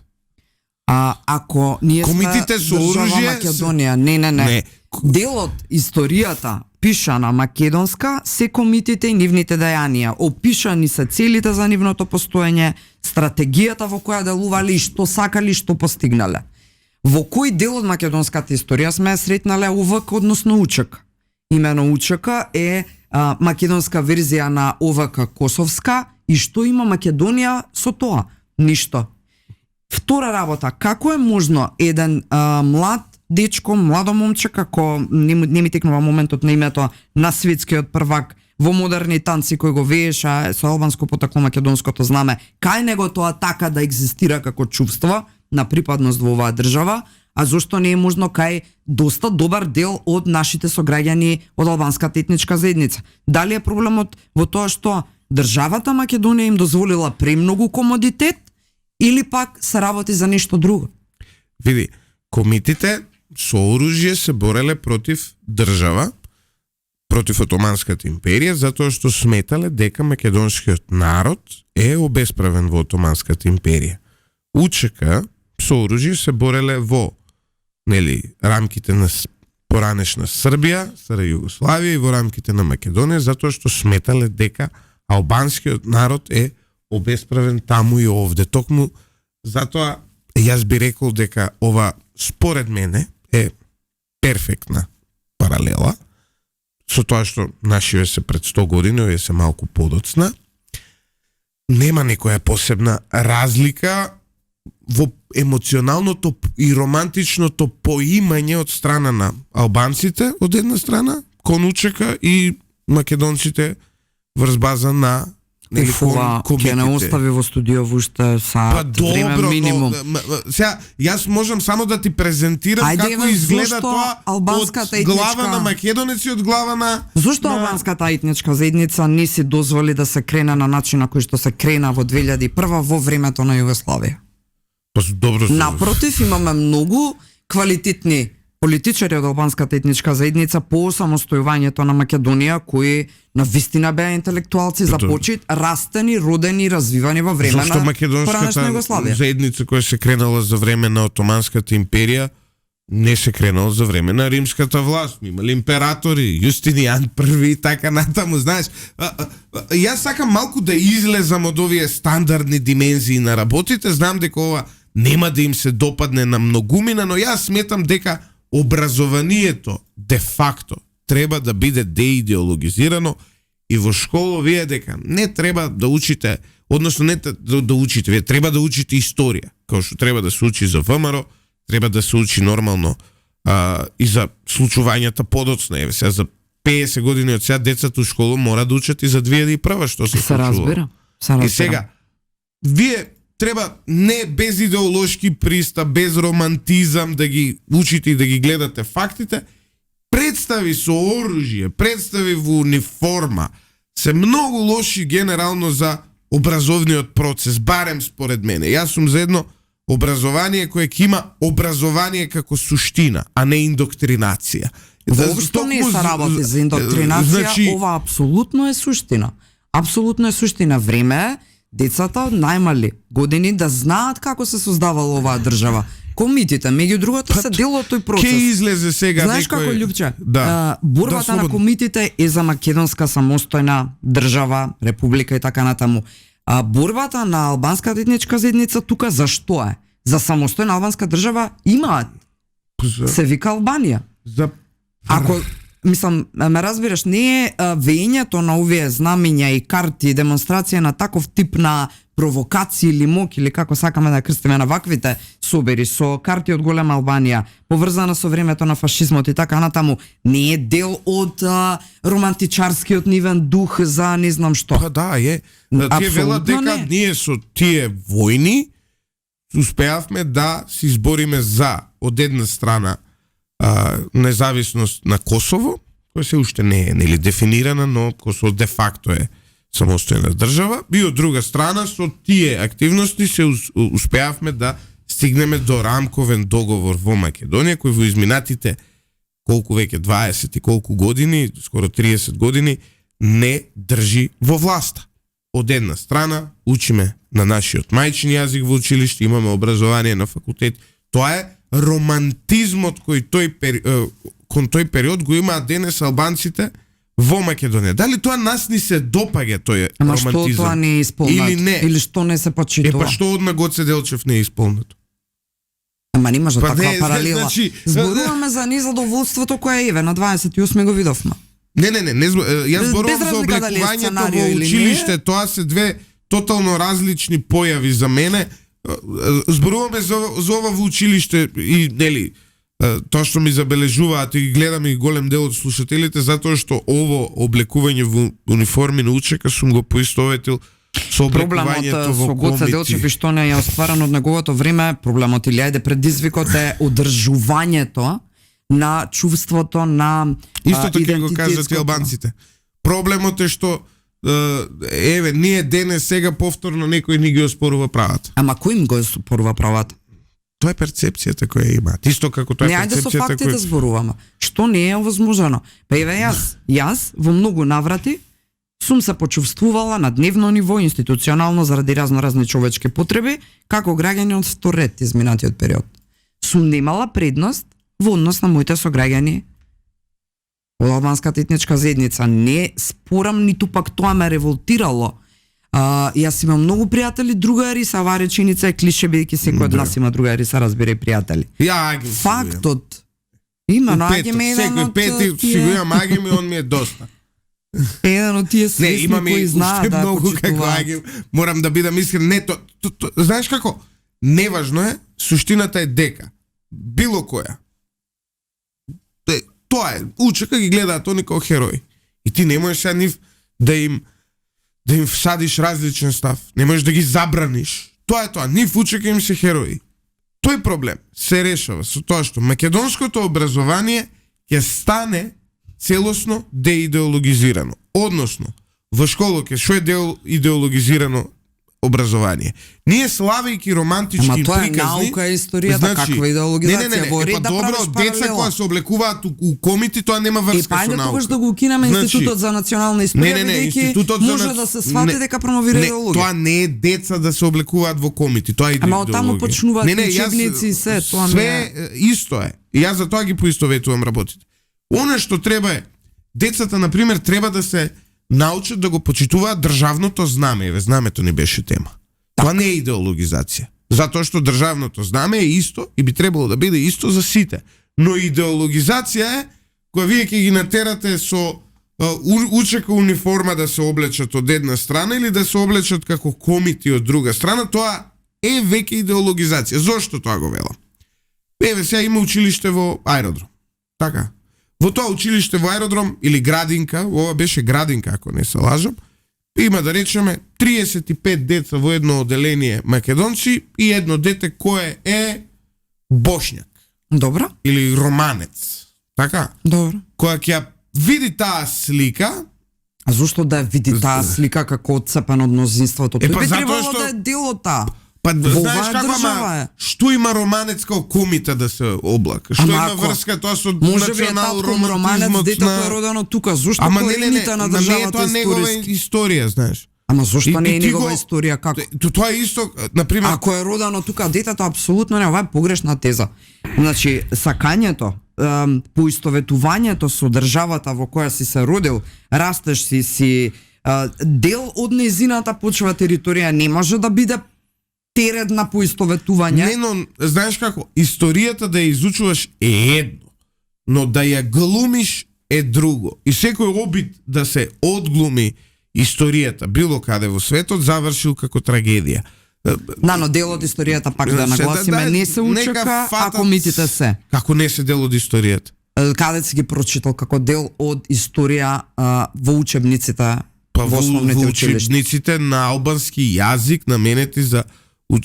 Ако ние комитите сме со оружје Македонија, не. Дел од историјата пишана македонска се комитите и нивните дејанија. Опишани се целите за нивното постоење, стратегијата во која делувале и што сакали, што постигнале. Во кој дел од македонската историја сме сретнале ОВК, односно УЧК? Имено УЧК е македонска верзија на ОВК Косовска и што има Македонија со тоа? Ништо. Втора работа, како е можно еден млад дечко, младо момче, како не ми текнува моментот на името на светскиот првак во модерни танци кој го вееше со албанско потекло македонското знаме, кај него тоа така да екзистира како чувство на припадност во оваа држава, а зошто не е можно кај доста добар дел од нашите сограѓани од албанската етничка заедница? Дали е проблемот во тоа што државата Македонија им дозволила премногу комодитет или пак се работи за нешто друго? Види, комитите со оружје се бореле против држава, против Отоманската империја, затоа што сметале дека македонскиот народ е обесправен во Отоманската империја. УЧК со оружје се бореле во рамките на поранешна Србија, Стара Југославија и во рамките на Македонија, затоа што сметале дека албанскиот народ е обесправен таму и овде. Токму затоа јас би рекол дека ова според мене е перфектна паралела со тоа што нашиве се пред 100 години, овие се малку подоцна. Нема некоја посебна разлика во емоционалното и романтичното поимање од страна на албанците од една страна, кон УЧК и македонците врз база на ќе не остави во студио уште саат време минимум. Сега, јас можам само да ти презентирам како изгледа тоа од глава на македонеци и од глава на... Зошто албанската етничка заедница не си дозволи да се крена на начин на кој што се крена во 2001 во времето на Југославија? Напротив, имаме многу квалитетни политичари од албанската етничка заедница по самостојувањето на Македонија, кои на вистина беа интелектуалци за почит, растени, родени, развивани во време на поранешна Југославија. Заедница која се кренала за време на Отоманската империја не се кренала за време на римската власт. Имали императори, Јустинијан први и така натаму, знаеш. Јас сакам малку да излезам од овие стандардни димензии на работите, знам дека ова нема да им се допадне на многумина, но јас сметам дека образованието де факто треба да биде деидеологизирано и во школа вие дека не треба да учите, односно не да учите, вие треба да учите историја, како што треба да се учи за ВМРО, треба да се учи нормално и за случувањата подоцна. Еве сега за 50 години од сега децата у школа мора да учат и за 2001 што се случува. Разбира. И сега вие треба не без идеолошки пристап, без романтизам да ги учите и да ги гледате фактите. Представи со оружје, представи во униформа се многу лоши генерално за образовниот процес, барем според мене. Јас сум за едно образование кое ќе има образование како суштина, а не индоктринација. Воопшто не се работи за индоктринација, Значи, ова апсолутно е суштина. Апсолутно е суштина. Време е децата од најмали години да знаат како се создавала оваа држава. Комитите, меѓу другото, се дел од тој процес. Ке излезе сега Знаеш некој... како, Љупче? Да. Борбата на комитите е за македонска самостојна држава, република и така натаму. А борбата на албанската етничка заедница тука зашто е? За самостојна албанска држава имаат. Се вика Албанија. За... Ако, мислам, ме разбираш, не е веењето на овие знамења и карти и демонстрација на таков тип на провокација или мок, или како сакаме да крстиме на ваквите собери со карти од голема Албанија, поврзана со времето на фашизмот и така натаму, не е дел од романтичарскиот нивен дух за не знам што. Па да, е. Тие велат дека не. ние со тие војни успеавме да се избориме за од една страна независност на Косово, која се уште не е нели дефинирана, но Косово де факто е самостојна држава, и од друга страна со тие активности се успеавме да стигнеме до рамковен договор во Македонија, кој во изминатите колку веќе 20 и колку години, скоро 30 години, не држи во власта. Од една страна учиме на нашиот мајчин јазик во училиште, имаме образование на факултет. Тоа е романтизмот кон тој период го имаат денес албанците во Македонија. Дали тоа нас ни се допаѓа тој Ама романтизам? што тоа не е исполнато? Или не? Или што не се почитува? Па што од на Гоце Делчев не е исполнето? Ама не може Па таква не, паралела. значи, Зборуваме за незадоволството кое еве на 28 го видовме. Не, јас зборувам за разлика дали е облекувањето сценарио во или училиште, не. тоа се две тотално различни појави за мене. Зборуваме за ова во училиште и нели тоа што ми забележуваат и гледам и голем дел од слушателите, затоа што ово облекување во униформи на УЧК сум го поистоветил со облекувањето во со Гоце Делчев и комити. што не е остварено од неговото време, проблемот или ајде предизвикот е одржувањето на чувството на Истото ќе го кажат и идентитетското. албанците. Проблемот е што еве ние денес сега повторно некој ни ги оспорува правата. Ама кој им го оспорува правата? Тоа е перцепцијата која имаат. Исто како тоа Не, е ајде со перцепцијата факти која да зборуваме. Што не е овозможено? Па еве јас во многу наврати сум се почувствувала на дневно ниво институционално заради разни човечки потреби како граѓани од вторет изминатиот период. Сум немала предност во однос на моите сограѓани од албанската етничка заедница. Не спорам, ниту пак тоа ме револтирало. Јас имам многу пријатели, другари, са оваа реченица е клише, бидејќи секој од нас има другари, са разбира и пријатели. Ја Агим. Фактот има, но Агим е еден секој од пети си го имам Агим и он ми е доста. еден од тие Не, свесни имаме кои уште знаат да многу како почитуваат. Агим. Морам да бидам искрен. Не, знаеш како? Неважно е, суштината е дека било која. Тоа е, УЧК ги гледаат они како херои. И ти не можеш сега нив да им всадиш различен став. Не можеш да ги забраниш. Тоа е тоа, нив УЧК им се херои. Тој проблем се решава со тоа што македонското образование ќе стане целосно деидеологизирано. Односно, во школа ќе што е идеологизирано образование. Ние славејќи романтички Ама тоа е приказни, наука и историјата, каква идеологизација, во ред да добро, правиш деца паралела. кои се облекуваат у комити, тоа нема врска па со ајде наука. тогаш да го укинеме Институтот за национална историја, бидејќи може да се свати дека промовира идеологија. Тоа не е деца да се облекуваат во комити, тоа е Ама идеологија. од таму почнуваат јас, учебници и се, тоа не све е. исто е. И јас за тоа ги поистоветувам работите. Оно што треба е, децата, например, треба да се научат да го почитуваат државното знаме. Еве, знамето ни беше тема. Тоа не е идеологизација. Затоа што државното знаме е исто и би требало да биде исто за сите. Но идеологизација е која вие ќе ги натерате со УЧК униформа да се облечат од една страна или да се облечат како комити од друга страна, тоа е веќе идеологизација. Зошто тоа го велам? Еве сега има училиште во аеродром. Така. Во тоа училиште во аеродром или градинка, ова беше градинка ако не се лажам, има да речеме 35 деца во едно оделение македонци и едно дете кое е бошњак Добро? или романец. Така? Добро. Која ќе ја види таа слика А зошто да види таа слика како отцепен од мнозинството? Тој би затоа требало што- да е дел од таа. Па Во знаеш оваа како, држава е. ама што има романец као кумите да се облака? Што Ама има ако- врска тоа со Може би е национал татком романец, романтизмот детето е родено тука. Зошто Ама корените на ама не е државата тоа негова историски? историја, знаеш. Ама зошто не е ти негова го- историја како? Тоа е исто, на пример, Ако е родено тука детето, апсолутно не, ова е погрешна теза. Значи, сакањето, поистоветувањето со државата во која си се родил, растеш си дел од незината почва територија, не може да биде терет на поистоветување. не, но знаеш како, историјата да ја изучуваш е едно, но да ја глумиш е друго. И секој обид да се одглуми историјата било каде во светот завршил како трагедија. Но дел од историјата пак да нагласиме не се нека учека, а фатат- комитите се. Како не се дел од историјата? Каде си ги прочитал како дел од историја во учебниците Па во основните во училишта? учебниците на албански јазик наменети за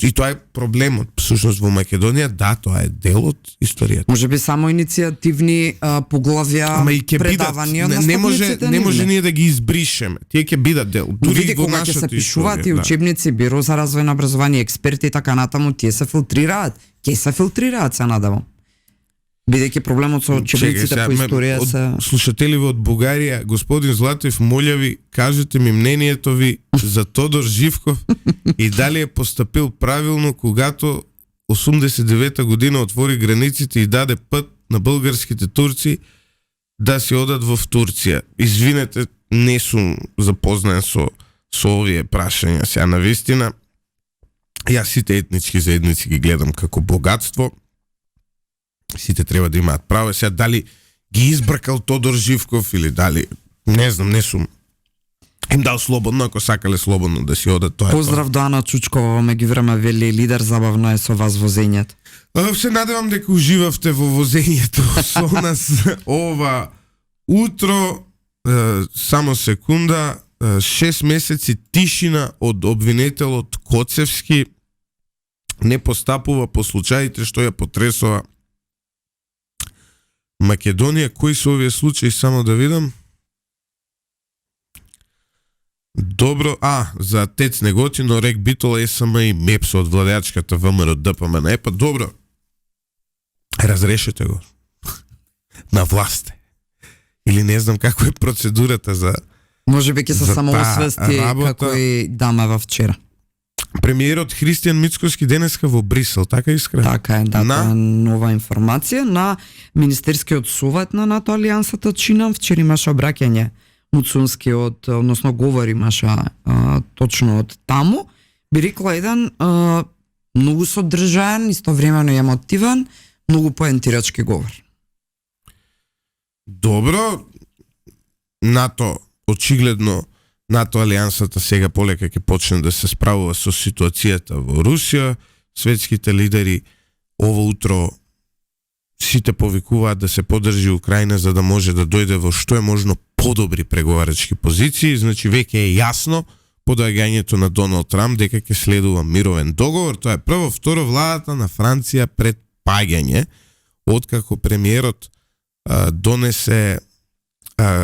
и тоа е проблемот. Всушност во Македонија, да, тоа е дел од историјата. Може би само иницијативни поглавја, Ама и ќе бидат, предавања од не може наставниците не може нивни. ние да ги избришеме. Тие ќе бидат дел. Дури Види во кога ќе се нашата пишуваат и историја, да. учебници, биро за развој на образование, експерти и така натаму, тие се филтрираат. Ќе се филтрираат се надевам. Бидејќи проблемот со учебниците сега, по историја од се... слушателиве од Бугарија, господин Златев, моля ви, кажете ми мнението ви за Тодор Живков и дали е постапил правилно когато 89-та година отвори границите и даде пат на българските турци да си одат во Турција. Извинете, не сум запознаен со овие прашања. Сега на вистина, јас сите етнички заедници ги гледам како богатство. Сите треба да имаат право. Сега дали ги избркал Тодор Живков или дали, не знам, не сум им дал слободно, ако сакале слободно да си одат, тоа е Поздрав до Ана Чучкова во меѓувреме вели лидер, забавно е со вас возењето. тоа. Се надевам дека уживавте во возењето со нас ова утро. Само секунда, 6 месеци тишина од обвинителот Коцевски не постапува по случаите што ја потресува Македонија. Кои се овие случаи, само да видам? Добро, за Тец Неготино, Рек Битола, СМ и МЕПС од владеачката ВМРО ДПМН. Па добро, разрешете го. На власт е. Или не знам како е процедурата за... Може би ќе се За само таа освести работа- како и дамава вчера. Премиерот Христијан Мицкоски денеска во Брисел, така искра? Така е, да, На? тоа е нова информација на Министерскиот совет на НАТО алијансата чинам. Вчера имаше обраќање Муцунскиот, односно говори имаше точно од таму. Би рекла еден многу содржаен, истовремено и емотивен, многу поентирачки говор. Добро, НАТО, очигледно, НАТО алијансата сега полека ќе почне да се справува со ситуацијата во Русија. Светските лидери ово утро сите повикуваат да се поддржи Украина за да може да дојде во што е можно подобри преговарачки позиции. Значи веќе е јасно по доаѓањето на Доналд Трамп дека ќе следува мировен договор. Тоа е прво, второ, владата на Франција пред паѓање откако премиерот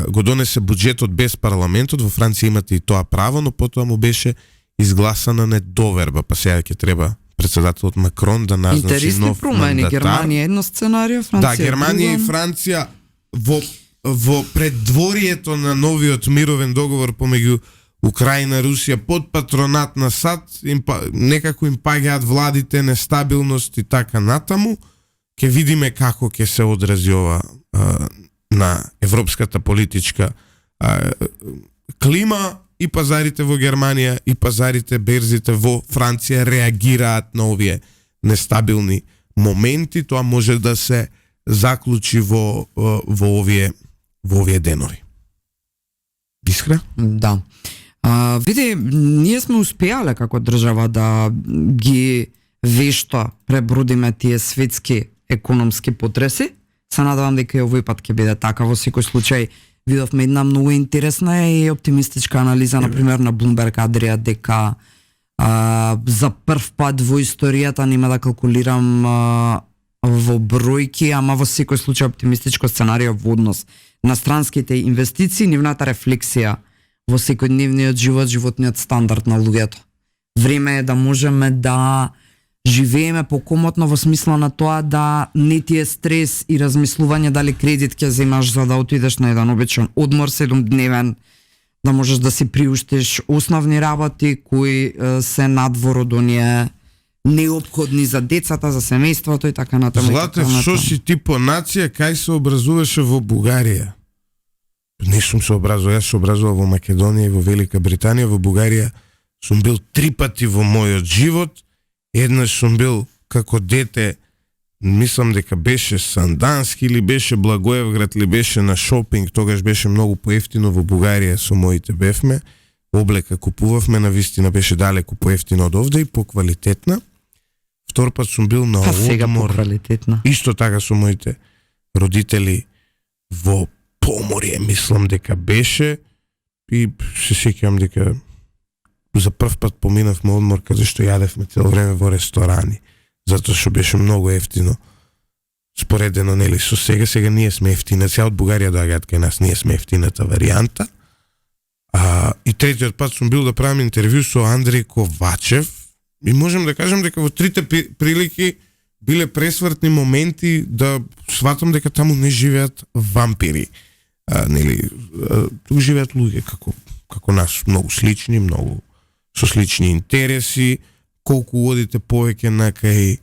го донесе буџетот без парламентот. Во Франција имате и тоа право, но потоа му беше изгласана недоверба, па сега ќе треба председателот Макрон да назначи Интересни нов промени. мандатар. Германија едно сценарио, Франција Да, Германија и друго. Франција во преддворието на новиот мировен договор помеѓу Украина и Русија под патронат на САД, некако им паѓаат владите, нестабилност и така натаму. Ќе видиме како ќе се одрази ова на европската политичка клима. И пазарите во Германија, и пазарите, берзите во Франција реагираат на овие нестабилни моменти. Тоа може да се заклучи во овие денови. Искра? Да. Види, ние сме успеале како држава да ги вешто пребродиме тие светски економски потреси. Се надевам дека и овој пат ќе биде така. Во секој случај видовме една многу интересна и оптимистичка анализа, например, на Bloomberg Адрија, дека за прв пат во историјата нема да калкулирам во бројки, ама во секој случај оптимистичко сценарио во однос на странските инвестиции, нивната рефлексија во секојдневниот живот, животниот стандард на луѓето. Време е да можеме да живееме покомотно во смисла на тоа да не ти е стрес и размислување дали кредит ќе земаш за да отидеш на еден обичен одмор 7-дневен, да можеш да си приуштиш основни работи кои се надвор од оние неопходни за децата, за семејството и така натаму. Злате, шо си ти по нација, кај се образуваше во Бугарија? Не сум се образувал, јас се образувал во Македонија и во Велика Британија. Во Бугарија сум бил 3 пати во мојот живот. Еднаш сум бил како дете, мислам дека беше Сандански или беше Благоевград или беше на шопинг, тогаш беше многу поевтино во Бугарија, со моите бевме. Облека купувавме, на вистина беше далеку поевтино од овде и поквалитетна. Втор пат сум бил на сега одмор. поквалитетна. Исто така со моите родители во Поморје, мислам дека беше, и се сеќавам дека за прв пат поминавме одмор каде што јадевме цело време во ресторани, затоа што беше многу ефтино. Споредено, нели, со сега ние сме ефтина, цел од Бугарија доаѓаат кај нас, ние сме ефтината варијанта. И третиот пат сум бил да правам интервју со Андреј Ковачев и можем да кажем дека во трите прилики биле пресвртни моменти да сватам дека таму не живеат вампири. Тук живеат луѓе како нас, многу слични, многу со слични интереси. Колку одите повеќе на кај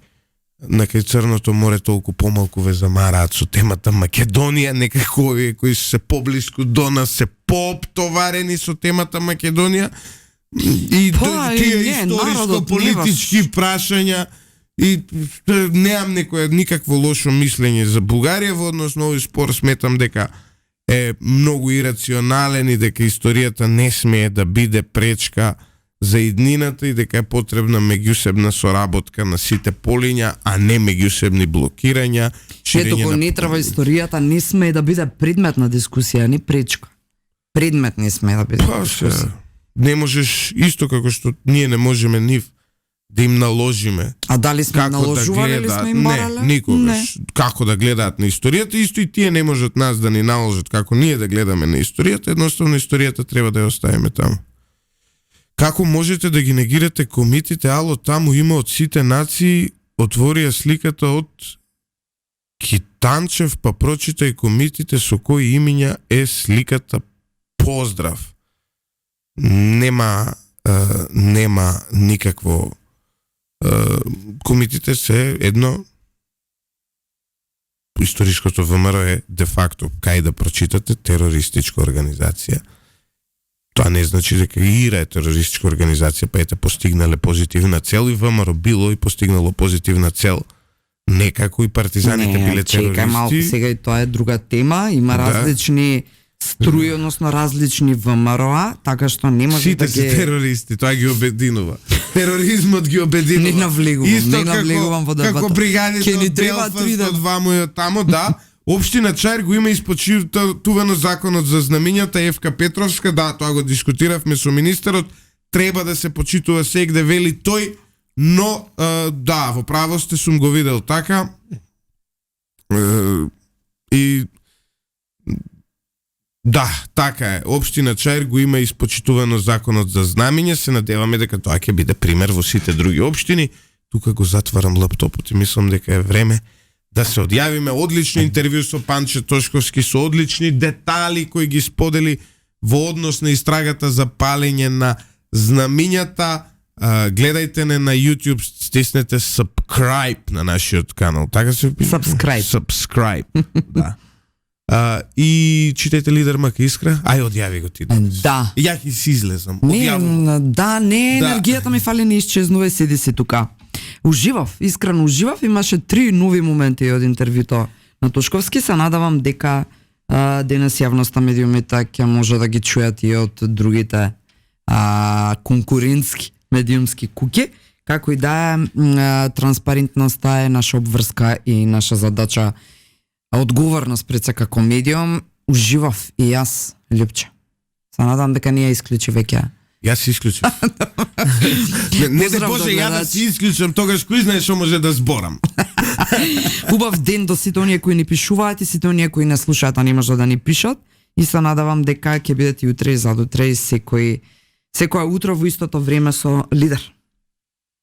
Црното море, толку помалку ве замараат со темата Македонија, некако овие кои се поблиску до нас се поптоварени со темата Македонија и тие историско-политички прашања. И неам никакво лошо мислење за Бугарија во однос на овој спор. Сметам дека е многу ирационален и дека историјата не смее да биде пречка за иднината и дека е потребна меѓусебна соработка на сите полиња, а не меѓусебни блокирања. Ето го не треба историјата, не смее да биде предмет на дискусија, не пречка. Предмет не смее да биде дискусија. Не можеш, исто како што ние не можеме нив да им наложиме. А дали сме наложували или сме им барале? Не, никогаш. Како да гледаат на историјата, исто и тие не можат нас да ни наложат како ние да гледаме на историјата, едноставно историјата треба да ја оставиме таму. Како можете да ги негирате комитите? Ало, таму има од сите нации, отворија сликата од Китанчев, па прочитај комитите со кои имиња е сликата. Поздрав. Нема никакво. Комитите се едно. Историското ВМРО е де факто, кај да прочитате, терористичка организација. Тоа не значи дека ИРА е терористичка организација, па ете постигнале позитивна цел, и ВМРО било и постигнало позитивна цел. Некако и партизаните биле терористи. Чекај малку, сега и тоа е друга тема, има различни струи, односно различни ВМРО, така што не може сите да се терористи, тоа ги обединува. Тероризмот ги обединува. Не навлегувам во дебата. Како бригадите од Белфаст, од ваму и од тамо, да. Општина Чаир го има испочитувано законот за знамињата. Евка Петровска, да, тоа го дискутиравме со министерот, треба да се почитува сегде, вели тој, но да, во право сте, сум го видел така. И да, така е. Општина Чаир го има испочитувано законот за знамиња. Се надеваме дека тоа ќе биде пример во сите други општини. Тука го затварам лаптопот и мислам дека е време да се одјавиме. Одлично интервју со Панче Тошковски, со одлични детали кои ги сподели во однос на истрагата за палење на знамињата. Гледајте не на YouTube, стиснете subscribe на нашиот канал. Така се пише? Subscribe. Да. И читајте Лидер Мака Искра. Ај, одјави го ти. Да. Ја ќе си излезам. Енергијата ми фали, не исчезнува, седи си тука. Уживав, искрено уживав, имаше 3 нови моменти од интервјуто на Тошковски. Се надавам дека денес јавноста, медиумите ќе може да ги чујат и од другите конкурентски медиумски куќи. Како и да е, транспарентноста е наша обврска и наша задача, одговорност пред се како медиум. Уживав и јас, Љупче. Се надам дека не ја исклучи веќе. Јас си исклучив. Не де Боже, ја да си исклучам, тогаш кој знае што може да зборам. Убав ден до сите оние кои ни пишуваат и сите оние кои не слушаат, а не може да ни пишат. и се надавам дека ќе бидете утре и задутре и секоја утро во истото време со Лидер.